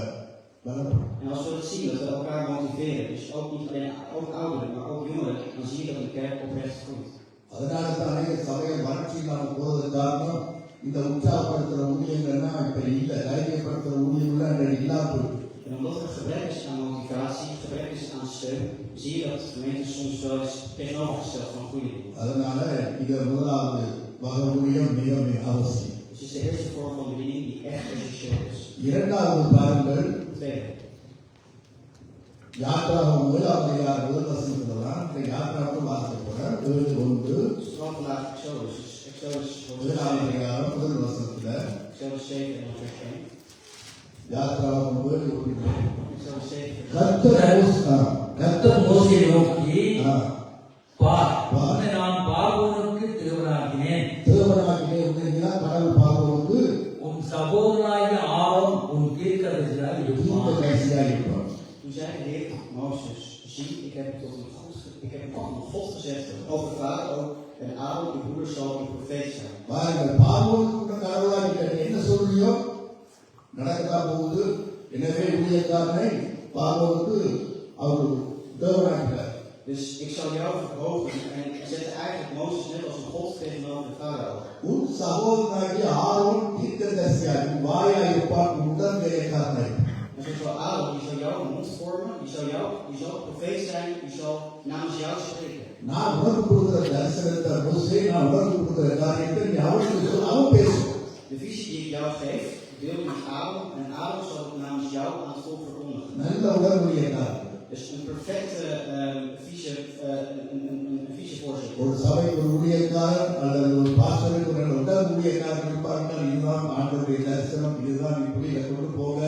பலப்படும். En als we dat zien, dat we elkaar motiveren, dus ook niet alleen ook ouderen, maar ook jongeren, dan zie je dat de kerk oprecht groeit. அதனால தான் அநேக சபையை வளர்ச்சி இல்லாமல் போவதற்கு காரணம் இந்த உற்சாகப்படுத்துற ஊழியங்கள்னா இப்ப இல்ல, தைரியப்படுத்துற ஊழியங்கள்லாம் அன்றைக்கு இல்லாம போயிட்டு. En omdat er gebrek is aan motivatie, gebrek is aan steun, zie je dat de gemeente soms wel eens tegenovergesteld van goede dingen. அதனால இது முதலாவது வகை ஊழியம் மிக மிக அவசியம். Dus het is de eerste vorm van bediening die echt essentieel is. இரண்டாவது பாருங்கள், Tweede, யாத்திராகம் 7 முதல் வசனத்துலதான் இந்த யாத்திராவுக்கு வாசிக்க போறேன். 7:1 vooral vandaag Exodus. Dus Exodus 7 முதல் வசனத்துல Exodus 7 en dan vers 1. யாத்திராகம் 7:1 Exodus 7 கர்த்தர் மோசேயை நோக்கி ஆ, பார், உன்னை நான் பார்வோனுக்கு தேவனாகினேன். தேவனாகிய உன்னைதான் கடவுள் பார்வோனுக்கு உன் சகோதரனாகிய ஆரோன் உன் தீர்க்கதரிசியாக இருப்பான். தீர்க்கதரிசியாக இருப்பான். Toen zei de Heer tot Mozes, zie, ik heb het tot een God gezegd, over Farao en Aaron, uw broeder, zal uw profeet zijn. பாருங்கள், பார்வோனுக்கு கூட கடவுளாக என்ன சொல்றியோ நடக்கத்தான் போகுது. எனவே ஊழியக்காரனை பார்வோனுக்கு அவர் தேவனாகிறார். Dus ik zal jou verhogen en zette eigenlijk Mozes net als een God tegenover de Farao. உன் சகோதரனாகிய ஆரோன் தீர்க்கதரிசியாக உன் வாயாய் இருப்பான், உன் உடன் வேலைக்காரனாய். En zo zal Aaron, die zal jouw mond vormen, die zal profeet zijn, die zal namens jou spreken. நான் உனக்கு கொடுக்கிற தரிசனத்தை மோசே, நான் உனக்கு கொடுக்கிற காரியத்தை நீ அவனுக்கு சொல்ல, அவன் பேசுவான். De visie die ik jou geef, deel je met Aaron en Aaron zal het namens jou aan het volk verkondigen. நல்ல உடன் ஊழியக்காரன். Dus een perfecte visievoorzitter. ஒரு சபைக்கு ஒரு ஊழியக்காரன் அல்லது ஒரு பாஸ்டருக்கு ஒரு உடன் ஊழியக்காரன் இருப்பார்கள். இதுதான் ஆண்டவருடைய தரிசனம், இதுதான் இப்படி இதை கொண்டு போக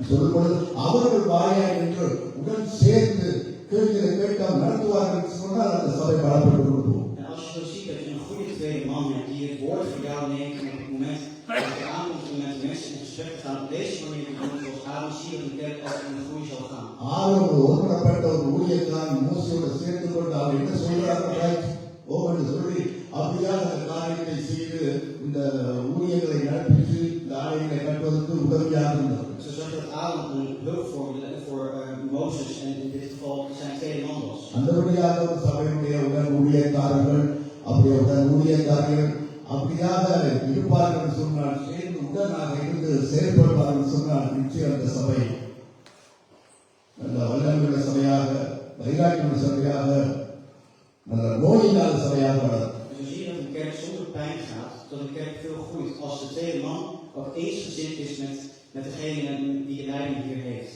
சொல்லும்போது அவர்கள் வாயாய் என்று உடன் சேர்ந்து கேள்விகளை கேட்காம நடத்துவார்கள் சொன்னால் அந்த சபை பலப்பட்டு கொண்டு போகும். En als je zo ziet dat je een goede tweede man hebt die het woord voor jou neemt en op het moment dat je aankomt om met mensen in gesprek te gaan, op deze manier te doen zoals Aaron, zie je dat de kerk ook in de groei zal gaan. Aaron ஒருமனப்பட்ட ஒரு ஊழியக்காரன் மோசையோடு சேர்ந்து கொண்டு அவர் என்ன சொல்றாரு ஓ என்று சொல்லி ஊழியக்காரர்கள் அப்படியாக இருப்பார்கள் என்று சொன்னால், சேர்ந்து உடனாக இருந்து செயல்படுவார்கள் என்று சொன்னால், நிச்சயம் அந்த சபை நல்ல வல்லமையுள்ள சபையாக, வைராக்கியமுள்ள சபையாக, நல்ல நோயில்லாத சபையாக வளரும். Dus we zien dat een kerk zonder pijn gaat, dat een kerk veel groeit. Als de tweede man ook eensgezind is met degene die de leiding hier heeft.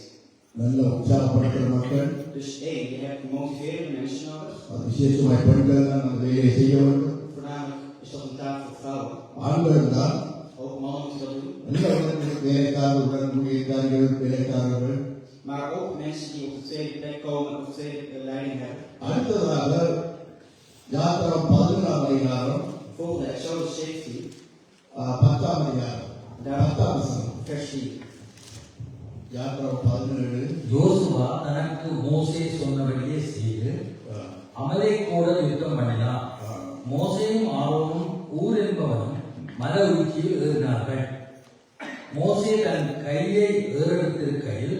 நல்ல உற்சாகப்படுத்துகிற மக்கள், Dus één, je hebt motiverende mensen nodig. அது விசேஷமாய் பெண்கள் தான் அந்த வேலையை செய்ய வேண்டும். Voornamelijk is dat een taak voor vrouwen. ஆண்கள் தான் Ook mannen moeten dat doen. எல்லா வேலைக்காரர்கள், ஊழியக்காரர்கள், வேலைக்காரர்கள். Maar ook mensen die op de tweede plek komen, op de tweede leiding hebben. அடுத்ததாக யாத்திரம் 11ஆம் அதிகாரம் Volgende Exodus 17, 10ஆம் அதிகாரம் 10ஆம் வசனம். vers 4. யாத்திரம் 17. யோசுவா தனக்கு மோசே சொன்னபடியே செய்து அமலேக்கோட யுத்தம் பண்ணினான். மோசேயும் ஆரோனும் ஊர் என்பவனும் மலை உச்சியில் ஏறினார்கள். மோசே தன் கையை ஏறெடுத்திருக்கையில்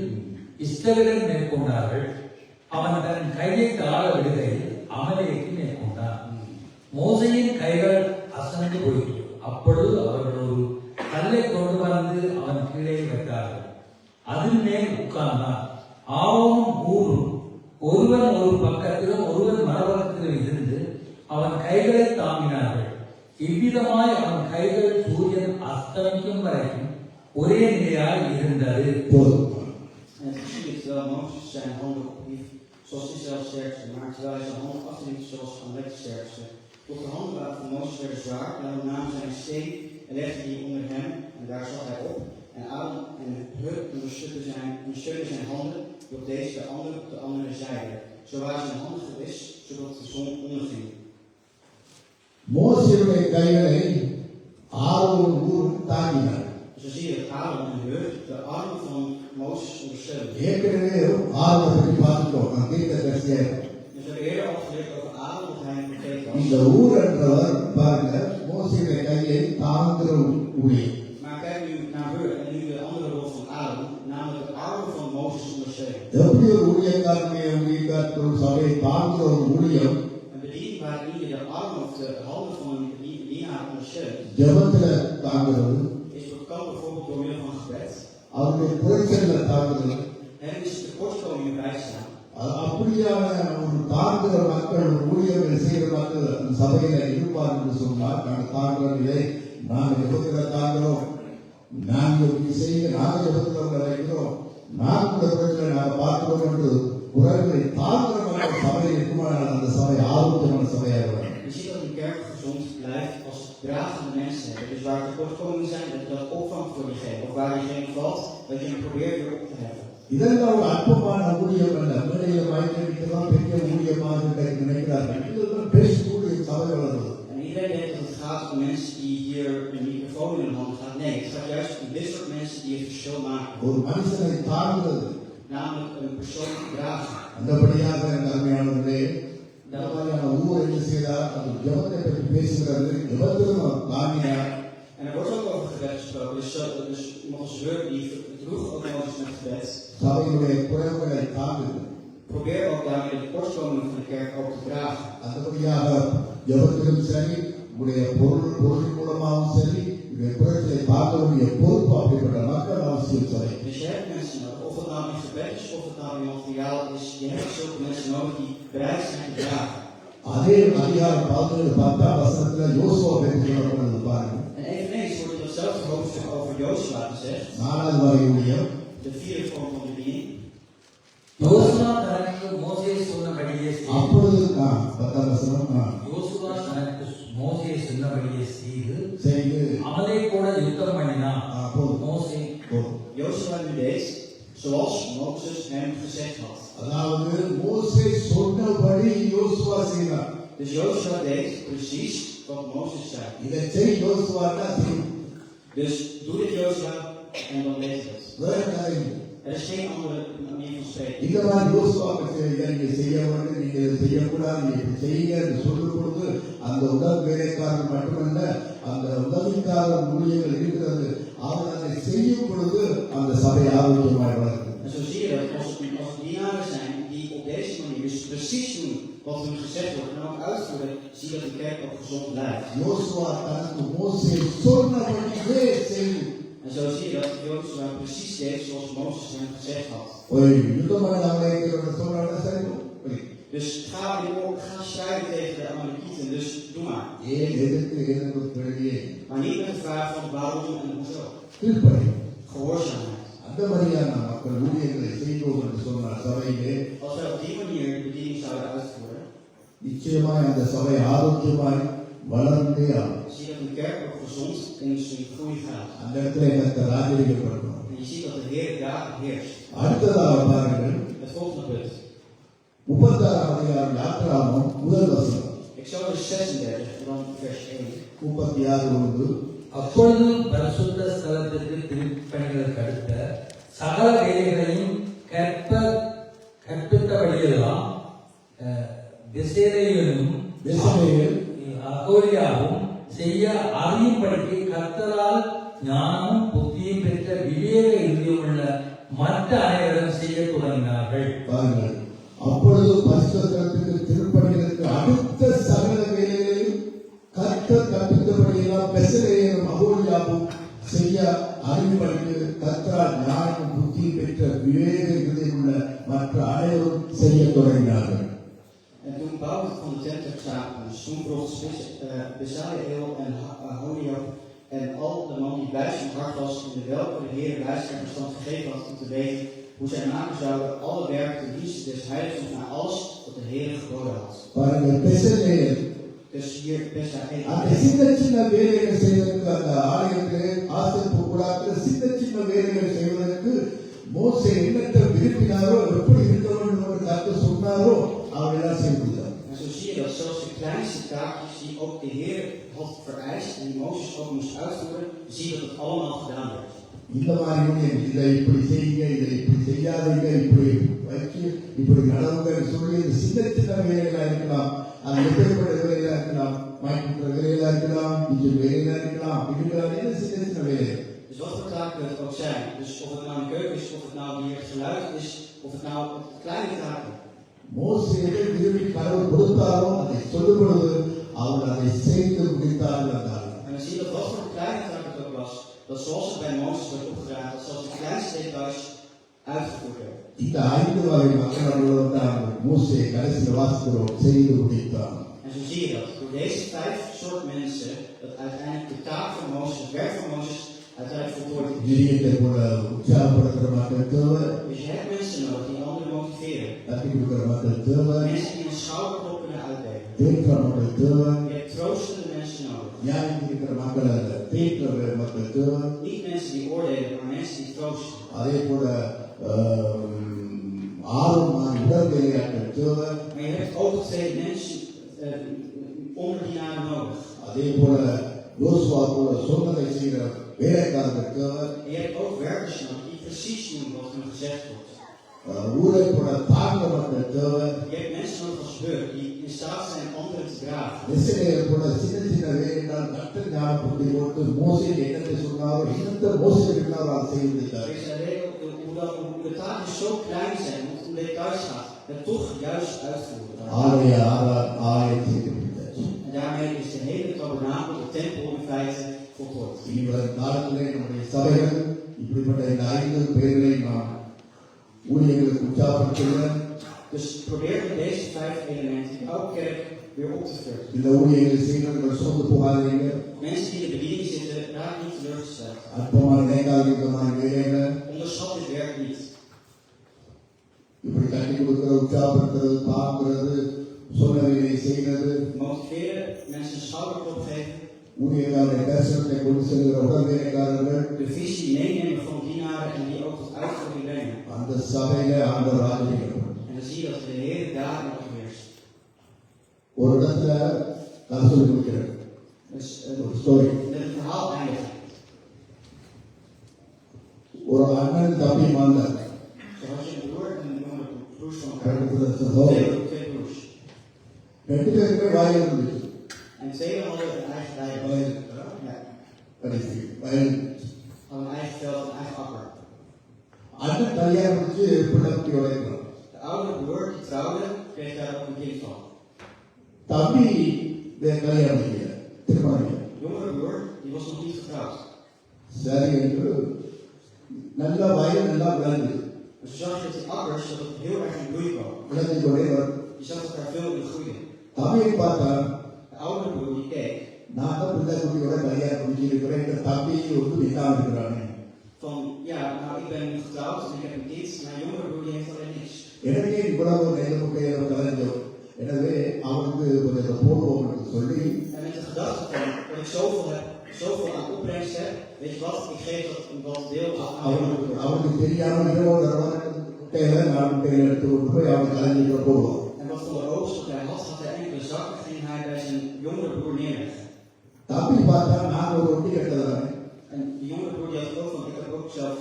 இஸ்ரவேலர் மேற்கொண்டார்கள். அவன் தன் கையை தாழ விடுகையில் அமலேக்கு மேற்கொண்டான். மோசேயின் கைகள் அசைந்து போயிற்று. அப்பொழுது அவர்கள் ஒரு கல்லை கொண்டு வந்து அவன் கீழே வைத்தார்கள். அதன் மேல் உட்கார்ந்தான். ஆரோனும் ஊரும் ஒருவன் ஒரு பக்கத்திலும் ஒருவன் மறுபக்கத்திலும் இருந்து அவன் கைகளை தாங்கினார்கள். இவ்விதமாய் அவன் கைகள் சூரியன் அஸ்தமிக்கும் வரைக்கும் ஒரே நிலையாய் இருந்தது. போதும். En het geschiedt terwijl Mozes zijn handen ophief, zoals Israël sterkste, maar terwijl hij zijn handen afliet, zoals Amalek sterkste. Tot de handen van Mozes werden zwaar, en hij nam zijn steen en legde die onder hem, en daar zat hij op. En Aaron en Hur ondersteunden zijn handen, die op deze op de andere zijde. Zo waren zijn handen gewist, zodat de zon onderging. மோசேயுடைய கைகளை ஆரோனும் ஊரும் தாங்கினார். Zo zie je dat Aaron en Hur de armen van Mozes ondersteunden. ஏற்கனவே ஆரோனை பற்றி பார்த்துட்டோம். நான் தீர்க்கதரிசியாக Dus we hebben eerder al geleerd over Aaron, dat hij een profeet was. இந்த ஊர் என்றவர் பாருங்க, மோசேயுடைய கையை தாங்குகிற ஊழியம். Maar kijk nu naar Hur en nu de andere rol van Aaron, namelijk de armen van Mozes ondersteunen. எப்படி ஒரு ஊழியக்காரனுடைய ஊழியக்காரர்கள் சபையை தாங்குகிற ஒரு ஊழியம் Een bediening waarin je de armen of de handen van een bedienaar ondersteunt, ஜெபத்துல தாங்குறது, is dat kan bijvoorbeeld door middel van gebed. அவருடைய குறைச்சல்ல தாங்குறது. En is tekortkomingen bijstaan. அப்படியான ஒரு தாங்குகிற மக்கள், ஊழியர்கள் செய்கிற மக்கள் அந்த சபையில இருப்பார் என்று சொன்னால், நாங்கள் தாங்குறதில்லை, நாங்கள் ஜெபத்துல தாங்குறோம், நாங்கள் செய்ய நாங்கள் ஜெபத்துல வைக்கிறோம், நாங்கள் குறைச்சலை நாங்கள் பார்க்கிறோம் என்று குறைகளை தாங்குகிற மக்கள் சபையில் இருக்குமானால் அந்த சபை ஆரோக்கியமான சபையாக வரும். Je ziet dat een kerk gezond blijft als het dragende mensen hebben. Dus waar tekortkomingen zijn, dat je dat opvangt voor diegene. Of waar diegene valt, dat je hem probeert weer op te heffen. இதெல்லாம் ஒரு அற்பமான ஊழியம் அல்ல. மேடையில வாய்க்கிறதுதான் பெரிய ஊழியமாக நினைக்கிறார்கள். இதுதான் best ஊழியம் சபை வளர்றது. En iedereen denkt dat het gaat om mensen die hier een microfoon in hun hand gaan. Nee, het gaat juist om dit soort mensen die het verschil maken. ஒரு மனுஷனை தாங்குறது. Namelijk een persoon dragen. அந்தபடியாக அருமையானவர்களே, இந்த மாதிரியான ஊர் என்ன செய்தார், அது ஜபத்தை பற்றி பேசுகிறது. ஜபத்திலும் தாங்கினார். En er wordt ook over gebed gesproken. Dus Mozes Hur die droeg ook Mozes met gebed. சபையினுடைய குறைவுகளை தாங்குது. Probeer ook daarmee de tekortkomingen van de kerk ook te dragen. அந்தபடியாக ஜபத்திலும் சரி, உடைய பொருள் மூலமாகவும் சரி, உடைய குறைகளை தாங்கக்கூடிய பொறுப்பு அப்படிப்பட்ட மக்கள் அவசியம் சபை. Dus je hebt mensen nodig, of het nou in gebed is, of het nou in materiaal is. Je hebt zulke mensen nodig die bereid zijn te dragen. அதே அதிகாரம் 10ஆம் வசனத்துல யோசுவா பற்றி சொல்லப்படுறது பாருங்க. En eveneens wordt in datzelfde hoofdstuk over Jozua gezegd, 4வது வரை ஊழியம், de vierde vorm van bediening. யோசுவா தனக்கு மோசே சொன்னபடியே செய்து அப்பொழுது 10ஆம் வசனம் யோசுவா தனக்கு மோசே சொன்னபடியே செய்து செய்து அமலேக்கோட யுத்தம் பண்ணினான். போதும். மோசே Jozua nu deed zoals Mozes hem gezegd had. அதாவது மோசே சொன்னபடி யோசுவா செய்தார். Dus Jozua deed precies wat Mozes zei. இதை செய் யோசுவா தான் செய்யும். Dus doe dit Jozua en dan weet je het. வேற காரியம். Er is geen andere manier van spreken. இந்த மாதிரி யோசுவாவுக்கு நீங்க செய்ய வேண்டும், நீங்க இதை செய்யக்கூடாது, நீங்க இப்படி செய்யுங்க என்று சொல்லும் பொழுது அந்த உடல் வேலைக்காரன் மட்டுமல்ல, அந்த உதவிக்காரன் ஊழியர்கள் இருக்கிறது. அவர் அதை செய்யும் பொழுது அந்த சபை ஆரோக்கியமாக வளர்கிறது. En zo zie je dat als dienaren zijn die op deze manier precies doen wat hun gezegd wordt en ook uitvoeren, zie je dat de kerk ook gezond blijft. யோசுவா தனக்கு மோசே சொன்னபடியே செய்து En zo zie je dat Jozua precies deed zoals Mozes hem gezegd had. ஒரு யுத்தமான நாளைக்கு சொல்றாங்க சரி Dus ga strijden tegen de Amalekieten, dus doe maar. ஏன் எதற்கு வெளியே Maar niet met de vraag van waarom en hoezo. கீழ்ப்படி Gehoorzaamheid. அந்த மாதிரியான மக்கள் ஊழியர்களை செய்வோம் என்று சொன்னார் சபையிலே Als wij op die manier de bediening zouden uitvoeren, நிச்சயமாய் அந்த சபை ஆரோக்கியமாய் வளர்ந்தே ஆகும் zie je dat een kerk ook gezond in zijn groei gaat. அந்த இடத்துல எனக்கு ராஜரிகப்படணும் En je ziet dat de Heer daar heerst. அடுத்ததாக பாருங்கள் Het volgende punt. 36 அதிகாரம் யாத்திராமம் முதல் வசனம் Exodus 36, dan vers 1. 36 அப்பொழுது பரிசுத்த ஸ்தலத்திற்கு திருப்பணிகளுக்கு அடுத்த சகல வேலைகளையும் கற்பித்தபடியெல்லாம் பெசலேயனும் அகோரியாவும் செய்ய அறியும்படிக்கு கர்த்தரால் ஞானமும் புத்தியும் பெற்ற விவேக இருதயமுள்ள மற்ற அனைவரும் செய்ய தொடங்கினார்கள். பாருங்கள் அப்பொழுது பரிசுத்தலத்துக்கு திருப்பணிகளுக்கு அடுத்த சகல வேலைகளையும் கர்த்தர் கற்பித்தபடியெல்லாம் பெசலேயனும் அகோரியாவும் செய்ய அறிவுபடிக்கு கர்த்தரால் ஞானமும் புத்தியும் பெற்ற விவேக இருதயமுள்ள மற்ற அனைவரும் செய்ய தொடங்கினார்கள். En toen bouwde het van de tent ter Stapels. Toen bracht Bezaleel en Aholiab en al de man die wijs van hart was, in de welke de Heer wijs en verstand gegeven had om te weten hoe zij maken zouden alle werken ten dienste des heiligdoms naar alles wat de Heer geboden had. பாருங்கள் பெசலேயன் Dus hier Bezaleel. அந்த சின்ன சின்ன வேலைகளை செய்வதற்கு அந்த ஆலயத்திலே ஆசரிப்பு கூடாரத்தில் சின்ன சின்ன வேலைகளை செய்வதற்கு மோசே என்னத்தை விரும்பினாரோ எப்படி இருக்க வேண்டும் என்று கர்த்தர் சொன்னாரோ அவரெல்லாம் செய்தார். En zo zie je dat zelfs de kleinste taakjes die ook de Heer had vereist en die Mozes ook moest uitvoeren, zie je dat het allemaal gedaan werd. இந்த மாதிரி இதை இப்படி செய்யுங்க இதை இப்படி செய்யாதீங்க இப்படி வச்சு இப்படி நடவுங்க சொல்லி இந்த சின்ன சின்ன வேலைகளா இருக்கலாம் அது எப்படிப்பட்ட வேலைகளா இருக்கலாம் மாய்க்கின்ற வேலைகளா இருக்கலாம் இது வேலைகளா இருக்கலாம் இதுகளான சின்ன சின்ன வேலைகள். Dus wat voor taken het ook zijn, dus of het nou een keuken is, of het nou hier geluid is, of het nou kleine taken. மோசேயை விரும்பி கடவுள் கொடுத்தாரோ அதை சொல்லும் பொழுது அவர் அதை செய்து முடித்தார்கள். En dan zie je dat wat voor een kleine taak het ook was, dat zoals het bij Mozes werd opgedragen, dat zelfs de kleinste details uitgevoerd werden. இந்த 5 வகை மக்கள் தான் மோசே கடைசியில் வாசிக்கிறோம் செய்து முடித்தார். En zo zie je dat door deze 5 soort mensen, dat uiteindelijk de taak van Mozes, het werk van Mozes, uiteindelijk voltooid is. ஜீரியத்தை போல உற்சாகப்படுத்துகிற மக்கள் தேவை, Dus je hebt mensen nodig die anderen motiveren. தட்டி கொடுக்கிற மக்கள் தேவை, Mensen die een schouderklop kunnen uitdelen. தேற்ற மக்கள் தேவை, Je hebt troostende mensen nodig. நியாயம் இருக்கிற மக்கள் அல்ல தேற்ற மக்கள் தேவை. Niet mensen die oordelen, maar mensen die troosten. அதே போல ஆர்வமான உடல் வேலையாட்கள் தேவை. Maar je hebt ook 2 mensen, onderdienaren nodig. அதே போல யோசுவா போல சொன்னதை செய்கிற வேலைக்காரர்கள் தேவை. En je hebt ook werkers nodig die precies doen wat hun gezegd wordt. ஊரை போல தாழ்ந்த மக்கள் தேவை. Je hebt mensen nodig als Hur die in staat zijn anderen te dragen. இஸ்ரவேல் போல சின்ன சின்ன வேலைகள் கற்று ஞான புத்தி போட்டு மோசே என்னத்தை சொன்னாரோ என்னத்தை மோசே சொன்னாரோ அதை செய்து முடித்தார். Er is een reden hoe de taken zo klein zijn, hoe het om details gaat, en toch juist uitvoeren. ஆலயம் செய்து முடித்தார். En daarmee is de hele tabernakel, de tempel in feite voltooid. இனி வரும் காலத்திலே நம்முடைய சபைகள் இப்படிப்பட்ட இந்த 5 பேர்களை நாம் ஊழியர்களுக்கு உற்சாகப்படுத்துகிறேன். Dus probeer met deze 5 elementen in elke kerk weer op te vullen. இந்த ஊழியர்களை செய்கிறவர்கள் சோர்ந்து போகாதீங்க. Mensen die in de bediening zitten, raak niet teleurgesteld. அற்பமான நேகாதிகமான வேலைகள் Onderschat dit werk niet. இப்படி கட்டி கொடுக்கிற உற்சாகப்படுத்துறது தாங்குறது சொன்ன வேலையை செய்கிறது Motiveren, mensen een schouderklop geven, ஊழியர்களுடைய தரிசனத்தை கொண்டு செல்கிற உடல் வேலைக்காரர்கள் de visie meenemen van dienaren en die ook tot uitvoering brengen. அந்த சபையில ஆண்டவர் ஆதரிக்கப்படும். En dan zie je dat de Heer daar nog heerst. ஒரு இடத்துல கதை சொல்லி கொடுக்கிறேன். Dus ஒரு story. met het verhaal eindigen. ஒரு அண்ணன் தம்பி வந்தார். Zo had je een broer en een jongere broers van elkaar. Twee broers. 2 பேருமே வாயில் இருந்துச்சு. En 2 hadden een eigen wei. Ja, கடைசி வயல் hadden een eigen veld, een eigen akker. அண்ணன் கல்யாணம் முடிச்சு பிள்ளைக்கு உழைக்கிறான். De oudere broer die trouwde kreeg daar ook een kind van. தம்பி கல்யாணம் செய்யல, திருமணம் இல்லை. Jongere broer, die was nog niet getrouwd. சரி என்று நல்லா வயல் நல்லா விளைஞ்சு Dus je zag dat die akkers dat het heel erg in bloei kwam. விளைஞ்சு கொண்டே வரும். Je zag dat daar veel in groeide. தம்பியை பார்த்தா De oudere broer die keek நான் தான் பிள்ளை குட்டியோட கல்யாணம் முடிச்சிருக்கிறேன், இந்த தம்பி ஒன்றும் இல்லாமல் இருக்கிறானே. van, ja, nou ik ben nu getrouwd en ik heb een kind. Mijn jongere broer die heeft alleen niks. எனக்கே இவ்வளவு நெல்லுமுட்டையில கலைஞ்சோம், எனவே அவனுக்கு கொஞ்சம் போடுவோம் என்று சொல்லி En met de gedachte van dat ik zoveel aan opbrengst heb, weet je wat, ik geef dat een wat deel aan jongere broer. அவனுக்கு தெரியாம 20 முட்டையில 4 முட்டையில எடுத்து கொண்டு போய் அவன் கலைஞ்சிட்டு போடுவான். En wat van de oogst wat hij had hij enkele zakken, ging hij bij zijn jongere broer neerleggen. தம்பி பார்த்தா நான் ஒரு ரொட்டி கட்டதானே, En die jongere broer die had ook van, ik heb ook zelf.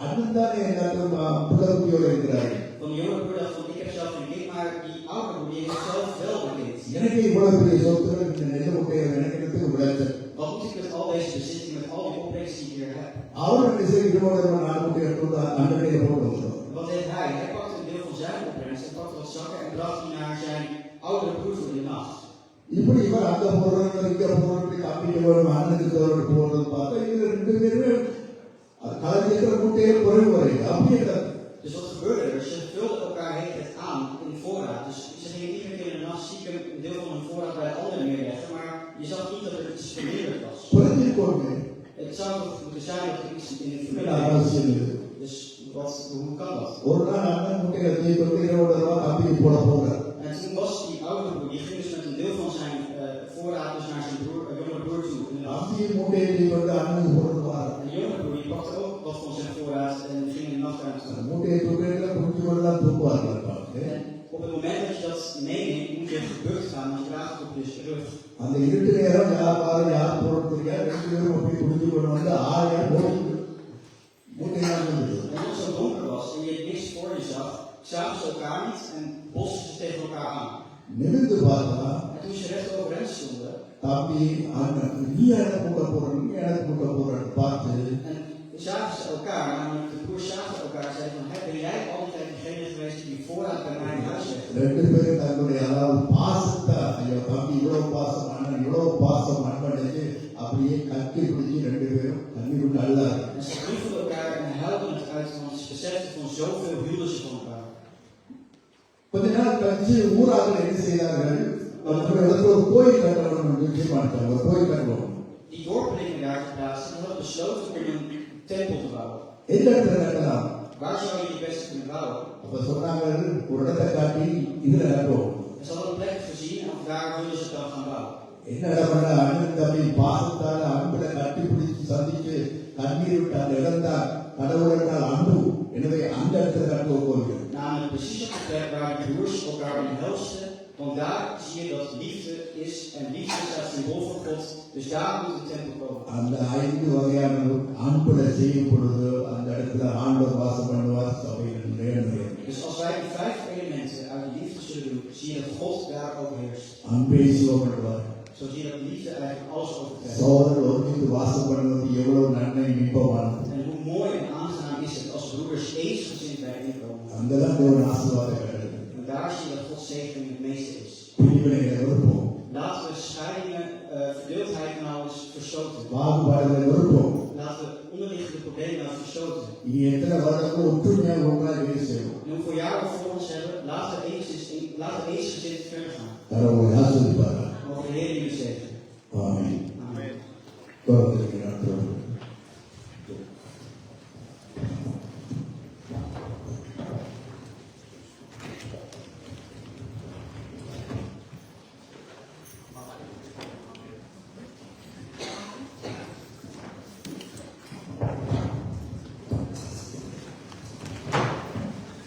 அண்ணன் தானே எல்லாத்தையும் பிள்ளை குட்டியோட இருக்கிறாரு, Van de jongere broer dacht van, ik heb zelf geen kind, maar die oudere broer die heeft zelf wel een kind. எனக்கு இவ்வளவு பெரிய சொத்து, இந்த நெல்லு முட்டையை எனக்கு எடுத்து விளைச்சல். Wat moet ik met al deze bezitting, met al die opbrengsten die ik hier heb? அவர் 4 முட்டை எடுத்து அண்ணனையில போட்டு வந்தோம். Wat deed hij? Hij pakte een deel van zijn opbrengst en pakte wat zakken en bracht die naar zijn oudere broer voor de nacht. இப்படி இவர் அங்க போடுறது இங்க போடுறது தம்பிக்கு வரும் அண்ணனுக்கு தோறு போடுறது பார்த்தா இவங்க 2 பேருமே கலைஞ்சிருக்கிற முட்டையில குறைவு வரையும் அப்படியே Dus wat gebeurde er? Ze vulden elkaar de hele tijd aan in de voorraad. Dus ze gingen iedere keer in de nacht stiekem een deel van hun voorraad bij de ander neerleggen, maar je zag niet dat er iets verminderd was. புரிஞ்சுக்கோங்க. Het zou toch moeten zijn dat er iets in de இது vermindering அவசியம் இல்லை. is. Dus hoe kan dat? ஒரு நாள் அண்ணன் முட்டையை தூக்கி 20 ரூபாய் தம்பிக்கு போட போகிறார். En toen was die oudere broer, die ging dus met een deel van zijn voorraad dus naar zijn jongere broer toe in de nacht. தம்பி முட்டையை தூக்கி அண்ணனுக்கு போடுவார். En de jongere broer die pakte ook wat van zijn voorraad en ging in de nachtruimte toe. முட்டையை தூக்கிட்டு புரிஞ்சு தான் தூக்குவார்கள். En op het moment dat je dat meeneemt, moet je gebukt gaan, want je draagt het op je rug. அந்த இருட்டு நேரம் யார் போடுறது தெரியாது, 2 பேரும் அப்படி புரிஞ்சு கொண்டு வந்து ஆளையா போட்டு முட்டையாக இருந்தது. En als het zo donker was en je niks voor je zag, zagen ze elkaar niet en bosten ze tegen elkaar aan. நிமிர்ந்து பார்த்தா En toen ze recht overeind stonden, தம்பி அண்ணன் நீ எனக்கு முட்டை போடுற, நீ எனக்கு முட்டை போடுறன்னு பார்த்து en zagen ze elkaar, namelijk de broers zagen elkaar en zeiden van, ben jij altijd degene geweest die voorraad bij mij in huis heeft? 2 பேரும் தன்னுடைய அதாவது பாசத்தை, ஐயோ தம்பி இவ்வளவு பாசம் அண்ணன் இவ்வளவு பாசம் அண்ணனுக்கு அப்படியே கட்டி பிடிச்சி 2 பேரும் தண்ணி விட்டு அழுதாரு. En ze briefden elkaar en huilden het uit, want ze beseften van zoveel hielden ze van elkaar. கொஞ்ச நாள் கழிச்சு ஊரார்கள் என்ன செய்தார்கள், ஒரு இடத்துல ஒரு கோயில் கட்டணும் நிச்சயம் மாட்டாங்க, ஒரு கோயில் கட்டணும். Die dorpelingen daar geplaatst en hadden besloten om een tempel te bouwen. எந்த இடத்துல கட்டலாம்? Waar zou je het beste kunnen bouwen? அப்ப சொன்னாங்க ஒரு இடத்தை காட்டி இதுல கட்டுவோம். En ze hadden een plek gezien en daar wilden ze dan gaan bouwen. என்ன இடம்னா அண்ணன் தம்பி பாசத்தால அன்புல கட்டி பிடிச்சு சந்திச்சு கண்ணீர் விட்டு அந்த இடம் தான் கடவுள் என்றால் அன்பு, எனவே அந்த இடத்துல கட்டுவோம் கோவில். Namelijk precies op de plek waar de broers elkaar omhelsten, want daar zie je dat liefde is en liefde staat symbool voor God, dus daar moet de tempel komen. அந்த 5 வகையான அன்புல செய்யும் பொழுது அந்த இடத்துல ஆண்டவர் வாசம் பண்ணுவார், சபையில் நிறைய. Dus als wij die 5 elementen uit de liefde zullen doen, zie je dat God daar overheerst. அன்பே சிவம் பண்ணுவார். Zo zie je dat liefde eigenlijk alles overtreft. சோதரர்கள் ஒருமித்து வாசம் பண்ணுவது எவ்வளவு நன்மை இன்பமானது. En hoe mooi en aangenaam is het als broeders eensgezind bijeenkomen. அங்கதான் தேவன் ஆசீர்வாதம் கட்டது. En daar zie je dat Gods zegening het meeste is. பிரிவினைகளை வெறுப்போம், Laten we scheidingen, verdeeldheid nou eens verstoten. பாகுபாடுகளை வெறுப்போம். Laten we onderliggende problemen nou verstoten. இனி எத்தனை வருடங்கள் ஒற்றுமையாக ஒன்றாக வேலை செய்வோம். En hoeveel jaren we voor ons hebben, laten we eensgezind verder gaan. கடவுளை ஆசீர்வதிப்பார். Mogen de Heer jullie zegenen. ஆமென். Amen. கர்த்தருக்கு நன்றி.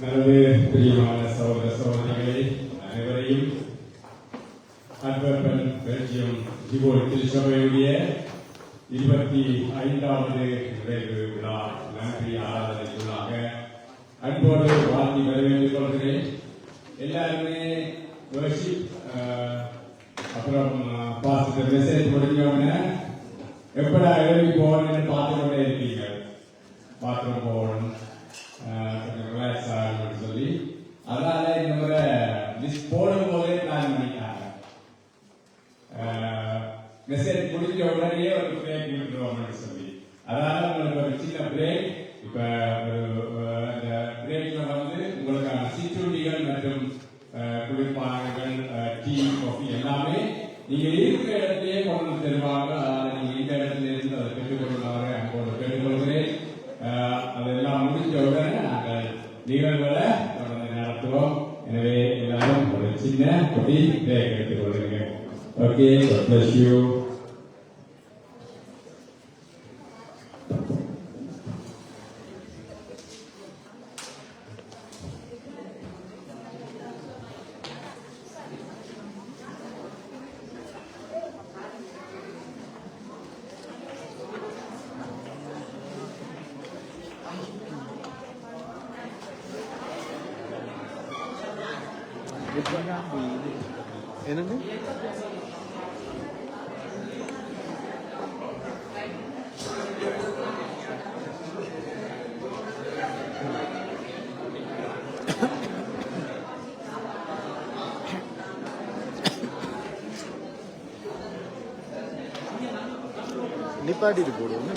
நமது பிரியமான சகோதர சகோதரிகளை அனைவரையும் அன்பப்பன் பெல்ஜியம் ஜிபோல் திருச்சபையுடைய 25வது நிறைவு விழா நன்றி ஆராதனைக்குள்ளாக அன்போடு வாழ்த்தி வரவேற்றுக் கொள்கிறேன். எல்லாருமே வர்ஷிப் அப்புறம் பாஸ்டர் மெசேஜ் முடிஞ்சோடனே எப்படா எழுதி போகணும்னு பார்த்து கொண்டே இருக்கீங்க. பாத்ரூம் போகணும், கொஞ்சம் ரிலாக்ஸ் ஆகணும்னு சொல்லி அதனால இந்த முறை லிஸ்ட் போடும் போதே பிளான் பண்ணிட்டாங்க. மெசேஜ் முடிஞ்ச உடனே ஒரு பிரேக் விட்டுருவோம்னு சொல்லி, அதனால உங்களுக்கு ஒரு சின்ன பிரேக். இப்ப இந்த பிரேக்ல வந்து உங்களுக்கான சிற்றுண்டிகள் மற்றும் குளிர்பானங்கள், டீ, காஃபி எல்லாமே நீங்க இருக்கிற இடத்தையே கொண்டு வந்து தருவாங்க. அதனால நீங்க இந்த இடத்துல இருந்து அதை பெற்றுக்கொள்ளுமாறு அங்கோடு கேட்டுக்கொள்கிறேன். அதெல்லாம் முடிஞ்ச உடனே நாங்கள் நிகழ்வுகளை தொடர்ந்து நடத்துவோம். எனவே எல்லாரும் ஒரு சின்ன கொடி பிரேக் எடுத்துக்கொள்ளுங்க. Okay, God bless you. என்னங்க நிப்பாட்டிட்டு போடுவோம்.